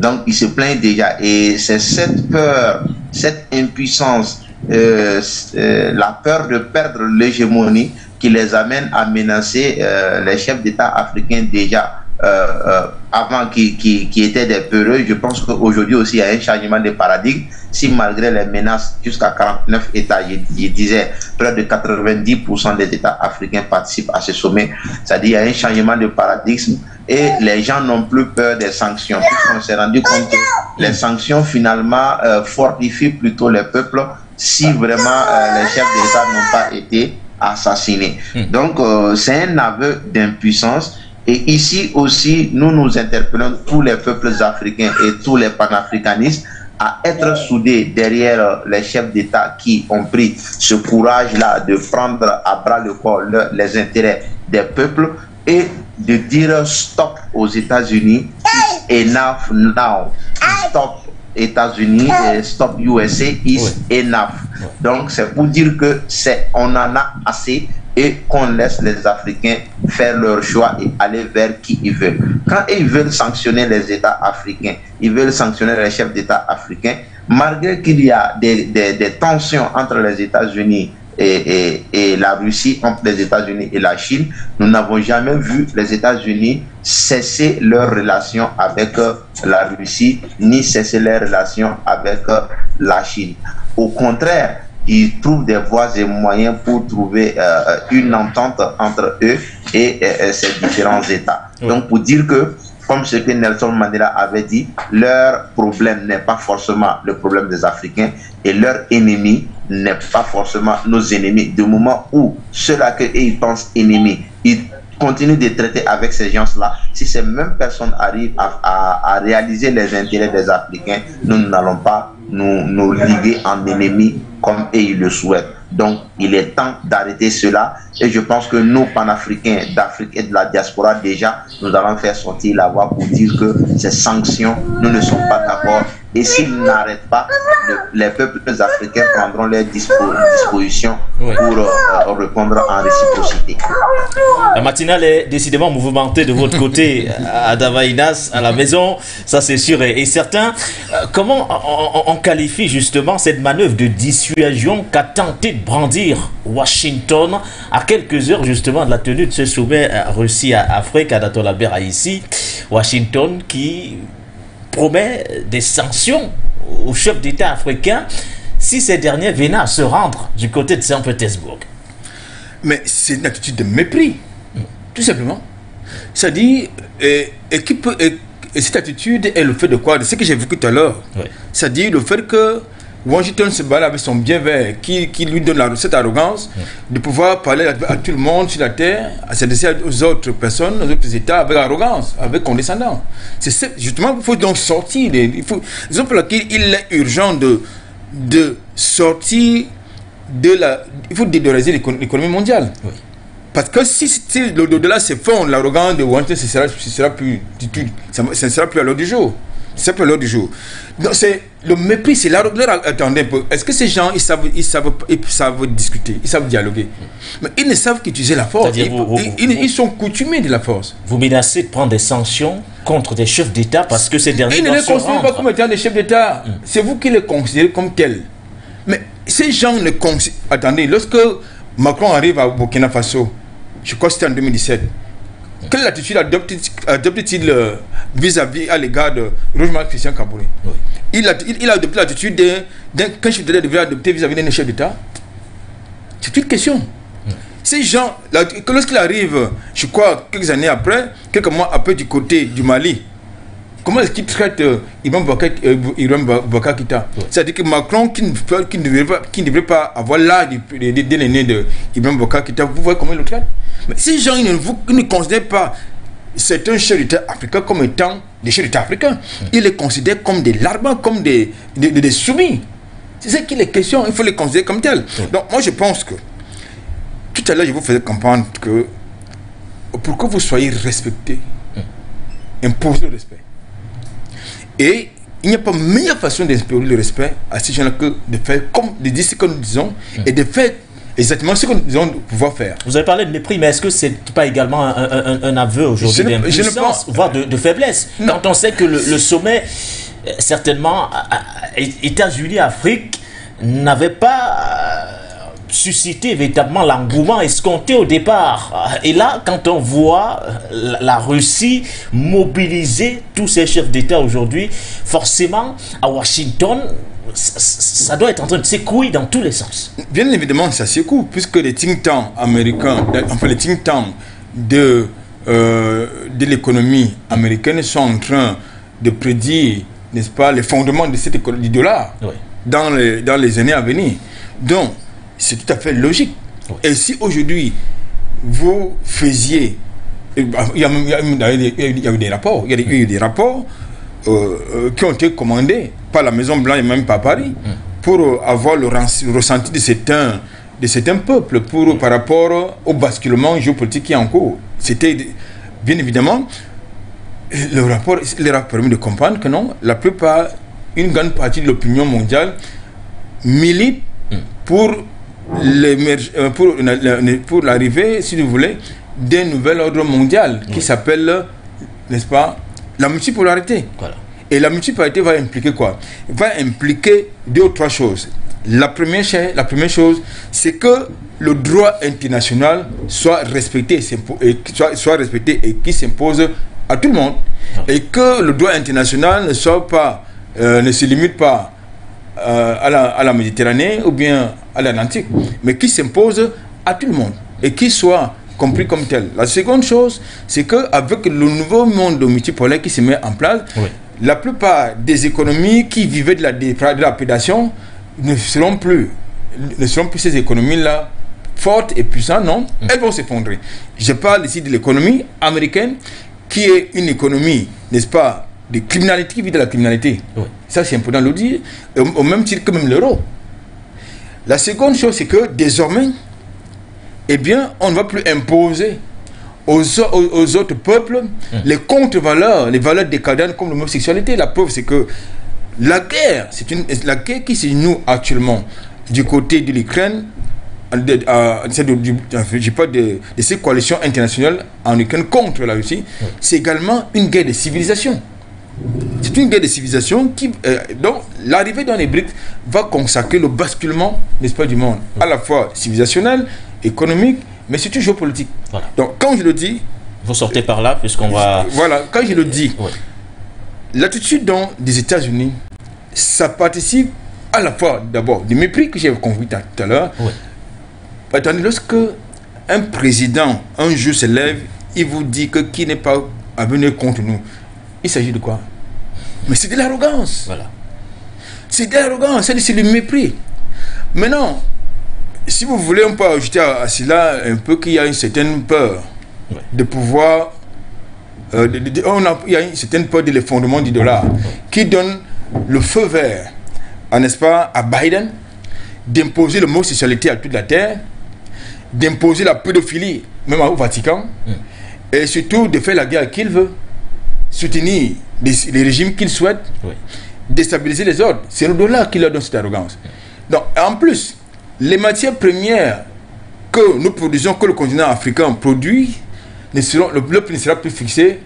Donc, ils se plaignent déjà. Et c'est cette peur, cette impuissance, la peur de perdre l'hégémonie qui les amène à menacer les chefs d'État africains déjà avant qui étaient des peureux. Je pense qu'aujourd'hui aussi il y a un changement de paradigme. Si malgré les menaces jusqu'à 49 États, je disais près de 90% des États africains participent à ce sommet, c'est-à-dire qu'il y a un changement de paradigme et les gens n'ont plus peur des sanctions. Puisqu'on s'est rendu compte que les sanctions finalement fortifient plutôt les peuples si vraiment les chefs d'État n'ont pas été assassinés. Donc c'est un aveu d'impuissance. Et ici aussi, nous interpellons tous les peuples africains et tous les panafricanistes à être soudés derrière les chefs d'État qui ont pris ce courage-là de prendre à bras le corps les intérêts des peuples et de dire stop aux États-Unis, enough now, stop États-Unis et stop USA is enough. Donc c'est pour dire que on en a assez et qu'on laisse les Africains faire leur choix et aller vers qui ils veulent. Quand ils veulent sanctionner les États africains, ils veulent sanctionner les chefs d'État africains, malgré qu'il y a des tensions entre les États-Unis et la Russie, entre les États-Unis et la Chine, nous n'avons jamais vu les États-Unis cesser leurs relations avec la Russie, ni cesser leurs relations avec la Chine. Au contraire, ils trouvent des voies et moyens pour trouver une entente entre eux et ces différents États. Donc pour dire que, comme ce que Nelson Mandela avait dit, leur problème n'est pas forcément le problème des Africains et leur ennemi n'est pas forcément nos ennemis. Du moment où ceux-là qu'ils pensent ennemis, ils continuent de traiter avec ces gens-là, si ces mêmes personnes arrivent à réaliser les intérêts des Africains, nous n'allons pas nous liguer en ennemis comme ils le souhaitent. Donc, il est temps d'arrêter cela. Et je pense que nous, panafricains d'Afrique et de la diaspora, déjà, nous allons faire sortir la voix pour dire que ces sanctions, nous ne sommes pas d'accord. Et s'ils n'arrêtent pas, les peuples africains prendront leurs dispositions pour répondre en réciprocité. La matinale est décidément mouvementée de votre côté, Adama Inas, à la maison, ça c'est sûr et certain. Comment on qualifie justement cette manœuvre de dissuasion qu'a tenté de brandir Washington à quelques heures justement de la tenue de ce sommet Russie-Afrique à Datolabera ici? Washington qui promet des sanctions aux chefs d'État africains si ces derniers venaient à se rendre du côté de Saint-Pétersbourg. Mais c'est une attitude de mépris, tout simplement. C'est-à-dire, et cette attitude est le fait de quoi? De ce que j'ai vu tout à l'heure. Oui. C'est-à-dire le fait que Washington se bat avec son bien vert qui lui donne cette arrogance de pouvoir parler à tout le monde sur la terre, à s'adresser aux autres personnes, aux autres États avec arrogance, avec condescendance. Justement, il faut donc sortir. C'est pour laquelle il est urgent de sortir il faut dédolariser l'économie mondiale. Oui. Parce que si l'au-delà s'effondre, l'arrogance de Washington, ce sera plus à l'ordre du jour. C'est pas l'heure du jour. Donc c'est le mépris, c'est là. Attendez un peu. Est-ce que ces gens, ils savent discuter, ils savent dialoguer, mais ils ne savent qu'utiliser la force. Ils sont coutumiers de la force. Vous menacez de prendre des sanctions contre des chefs d'État parce que ces derniers. Ils ne les considèrent pas comme étant des chefs d'État. C'est vous qui les considérez comme tels. Mais ces gens ne considèrent. Attendez, lorsque Macron arrive à Burkina Faso, je crois que c'était en 2017. Quelle attitude adopte-t-il vis-à-vis à l'égard de Rochemar Christian Kaboré? Oui. Il a adopté l'attitude qu'un chef d'État devrait adopter vis-à-vis d'un chef d'État. C'est une question. Oui. Ces gens, lorsqu'il arrive, je crois, quelques mois après du côté du Mali, comment est-ce qu'il traite Ibrahim Boubacar Keïta? Oui. C'est-à-dire que Macron, qui ne devrait pas avoir l'âge de l'aîné de Ibrahim Boubacar Keïta, vous voyez comment il le traite? Mais ces gens, ils ne considèrent pas certains chefs d'État africains comme étant des chefs d'État africains. Ils les considèrent comme des larbins, comme des soumis. C'est ça qu'il est question, il faut les considérer comme tels. Donc moi je pense que, tout à l'heure je vous faisais comprendre que pour que vous soyez respectés, imposez le respect. Et il n'y a pas meilleure façon d'imposer le respect à ces gens-là que de faire comme de dire ce que nous disons et de faire exactement ce que nous devons pouvoir faire. Vous avez parlé de mépris, mais est-ce que ce n'est pas également un aveu aujourd'hui d'impuissance, voire de faiblesse? Non. Quand on sait que le sommet, certainement, États-Unis-Afrique, n'avait pas suscité véritablement l'engouement escompté au départ. Et là, quand on voit la Russie mobiliser tous ses chefs d'État aujourd'hui, forcément, à Washington, ça doit être en train de s'écouer dans tous les sens. Bien évidemment, ça s'écoue, puisque les think tanks américains, enfin les think tanks de l'économie américaine sont en train de prédire, n'est-ce pas, les fondements de cette économie du dollar dans les années à venir. Donc, c'est tout à fait logique. Oui. Et si aujourd'hui, vous faisiez... Il y a eu des rapports. Il y a eu des rapports qui ont été commandés par la Maison Blanche et même par Paris pour avoir le ressenti de certains peuples par rapport au basculement géopolitique qui est en cours. C'était, bien évidemment, le rapport leur a permis de comprendre que non, la plupart, une grande partie de l'opinion mondiale milite pour l'arrivée, si vous voulez, d'un nouvel ordre mondial qui s'appelle, n'est-ce pas, la multipolarité. Voilà. Et la multipolarité va impliquer quoi? Va impliquer 2 ou 3 choses. La première chose, c'est que le droit international soit respecté et qui s'impose à tout le monde. Et que le droit international ne se limite pas à la Méditerranée ou bien à l'Atlantique, mais qui s'impose à tout le monde et qui soit compris comme tel. La seconde chose, c'est qu'avec le nouveau monde multipolaire qui se met en place, la plupart des économies qui vivaient de la prédation ne seront plus ces économies-là fortes et puissantes, non, elles vont s'effondrer. Je parle ici de l'économie américaine qui est une économie, n'est-ce pas, de criminalité, qui vit de la criminalité. Ça, c'est important de le dire, au même titre que même l'euro. La seconde chose, c'est que désormais, eh bien, on ne va plus imposer aux autres peuples les contre-valeurs, les valeurs décadentes comme l'homosexualité. La preuve, c'est que la guerre qui se noue actuellement du côté de l'Ukraine, je parle de ces coalitions internationales en Ukraine contre la Russie, c'est également une guerre de civilisation. C'est une guerre de civilisation dont l'arrivée dans les BRICS va consacrer le basculement, n'est-ce pas, du monde, à la fois civilisationnel, économique, mais surtout géopolitique. Voilà. Donc, quand je le dis... Vous sortez par là, puisqu'on va... Voilà, quand je le dis, l'attitude des États-Unis, ça participe à la fois, d'abord, du mépris que j'ai compris tout à l'heure. Attendez, lorsque un président, un jour se lève, il vous dit que qui n'est pas à venir contre nous, il s'agit de quoi? Mais c'est de l'arrogance. Voilà. C'est de l'arrogance, c'est du mépris. Maintenant, si vous voulez, on peut ajouter à cela un peu qu'il y a une certaine peur de pouvoir... il y a une certaine peur de l'effondrement du dollar qui donne le feu vert, n'est-ce pas, à Biden d'imposer le mot sexualité à toute la terre, d'imposer la pédophilie même au Vatican, et surtout de faire la guerre qu'il veut, soutenir les régimes qu'il souhaite, déstabiliser les ordres. C'est au-delà qui leur donne cette arrogance. Donc, en plus, les matières premières que nous produisons, que le continent africain produit, le prix ne sera plus fixé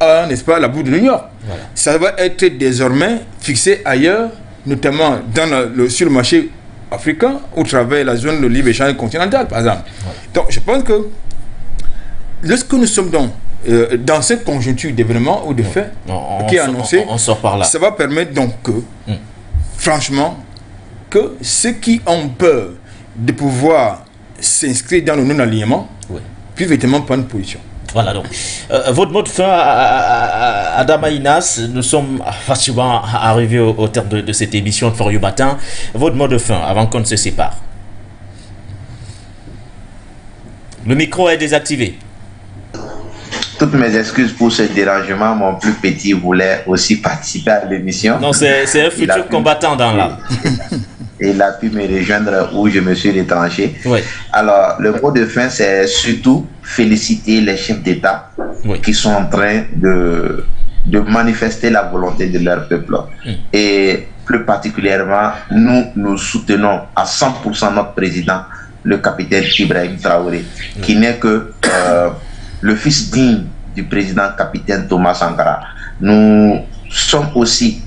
à, n'est-ce pas, la bourse de New York. Voilà. Ça va être désormais fixé ailleurs, notamment sur le marché africain, au travers la zone de libre-échange continentale, par exemple. Voilà. Donc, je pense que lorsque nous sommes dans cette conjoncture d'événements ou de faits qui est annoncée, on sort par là. Ça va permettre donc que, franchement, que ceux qui ont peur de pouvoir s'inscrire dans le non-alignement puissent véritablement prendre position. Voilà donc. Votre mot de fin, Adama Inas, nous sommes facilement arrivés au terme de cette émission de For You Matin. Votre mot de fin, avant qu'on ne se sépare. Le micro est désactivé. Toutes mes excuses pour ce dérangement. Mon plus petit voulait aussi participer à l'émission. Non, c'est un futur combattant dans l'âme. Il a pu me rejoindre où je me suis retranché. Oui. Alors, le mot de fin, c'est surtout féliciter les chefs d'État qui sont en train de manifester la volonté de leur peuple. Et plus particulièrement, nous soutenons à 100% notre président, le capitaine Ibrahim Traoré, qui n'est que le fils digne du président capitaine Thomas Sankara. Nous sommes aussi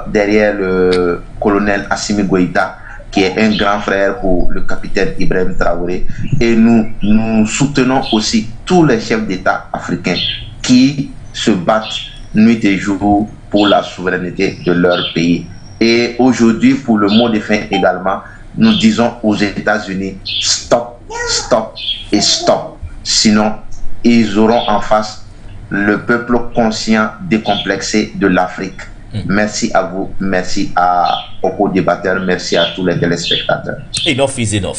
derrière le colonel Assimi Goïta, qui est un grand frère pour le capitaine Ibrahim Traoré. Et nous soutenons aussi tous les chefs d'État africains qui se battent nuit et jour pour la souveraineté de leur pays. Et aujourd'hui, pour le mot de fin également, nous disons aux États-Unis, stop, stop et stop. Sinon, ils auront en face le peuple conscient, décomplexé de l'Afrique. Merci à vous, merci aux co-débatteurs, merci à tous les téléspectateurs. Enough is enough.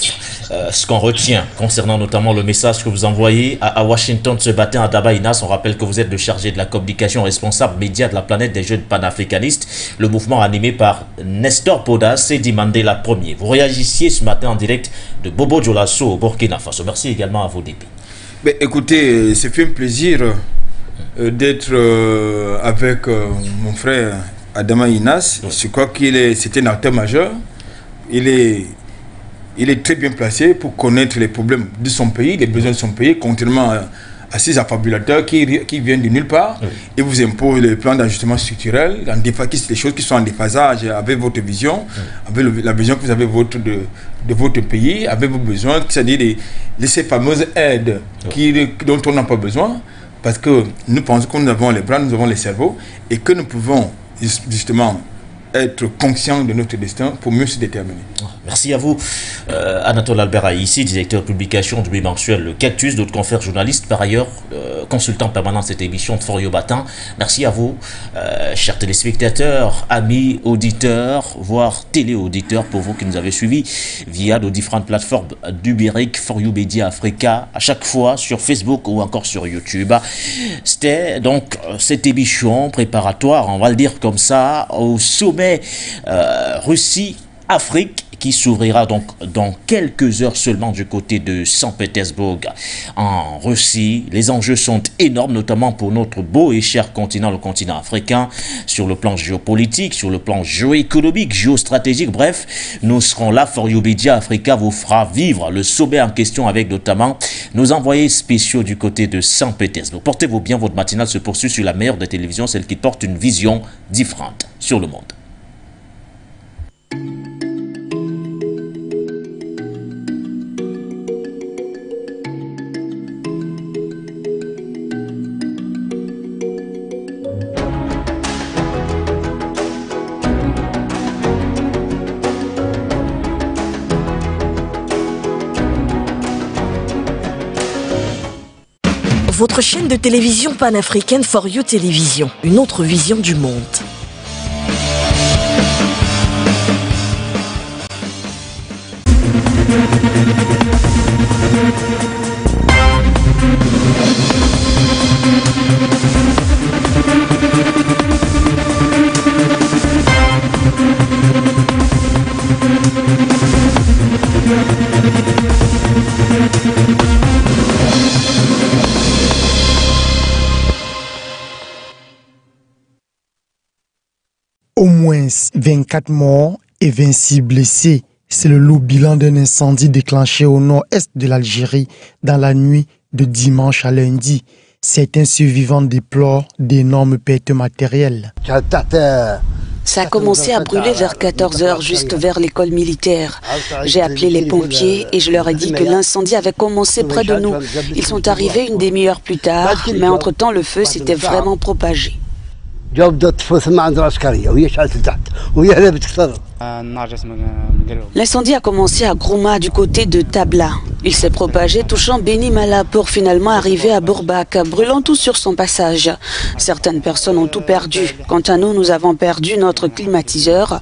Ce qu'on retient concernant notamment le message que vous envoyez à Washington ce matin, à Adama Inas, on rappelle que vous êtes le chargé de la communication responsable média de la planète des jeunes panafricanistes, le mouvement animé par Nestor Podas, Sedi Mandela Ier. Vous réagissiez ce matin en direct de Bobo Dioulasso au Burkina Faso. Merci également à vos députés. Ben, écoutez, c'est fait un plaisir d'être avec mon frère Adama Inas. Je crois c'est un acteur majeur. Il est très bien placé pour connaître les problèmes de son pays, les besoins de son pays, contrairement à ces affabulateurs qui viennent de nulle part et vous imposent les plans d'ajustement structurel, les choses qui sont en déphasage avec votre vision, avec la vision que vous avez de votre pays, avec vos besoins, c'est-à-dire ces fameuses aides dont on n'a pas besoin, parce que nous pensons que nous avons les bras, nous avons les cerveaux, et que nous pouvons justement être conscients de notre destin pour mieux se déterminer. Merci à vous, Anatole Albert ici, directeur de publication du bimensuel Le Cactus, d'autres confrères journalistes, par ailleurs consultant permanent de cette émission de For You Matin. Merci à vous, chers téléspectateurs, amis, auditeurs, voire téléauditeurs, pour vous qui nous avez suivis via nos différentes plateformes numériques, For You Media Africa, à chaque fois sur Facebook ou encore sur YouTube. C'était donc cette émission préparatoire, on va le dire comme ça, au sommet Russie-Afrique, qui s'ouvrira donc dans quelques heures seulement du côté de Saint-Pétersbourg en Russie. Les enjeux sont énormes, notamment pour notre beau et cher continent, le continent africain, sur le plan géopolitique, sur le plan géoéconomique, géostratégique. Bref, nous serons là. For You Media Africa vous fera vivre le sommet en question avec notamment nos envoyés spéciaux du côté de Saint-Pétersbourg. Portez-vous bien, votre matinale se poursuit sur la meilleure des télévisions, celle qui porte une vision différente sur le monde. Votre chaîne de télévision panafricaine For You Télévision, une autre vision du monde. Au moins 24 morts et 26 blessés. C'est le lourd bilan d'un incendie déclenché au nord-est de l'Algérie dans la nuit de dimanche à lundi. Certains survivants déplorent d'énormes pertes matérielles. Ça a commencé à brûler vers 14 h, juste vers l'école militaire. J'ai appelé les pompiers et je leur ai dit que l'incendie avait commencé près de nous. Ils sont arrivés une demi-heure plus tard, mais entre-temps, le feu s'était vraiment propagé. L'incendie a commencé à Grouma, du côté de Tabla. Il s'est propagé, touchant Beni Mala pour finalement arriver à Bourbak, brûlant tout sur son passage. Certaines personnes ont tout perdu. Quant à nous, nous avons perdu notre climatiseur.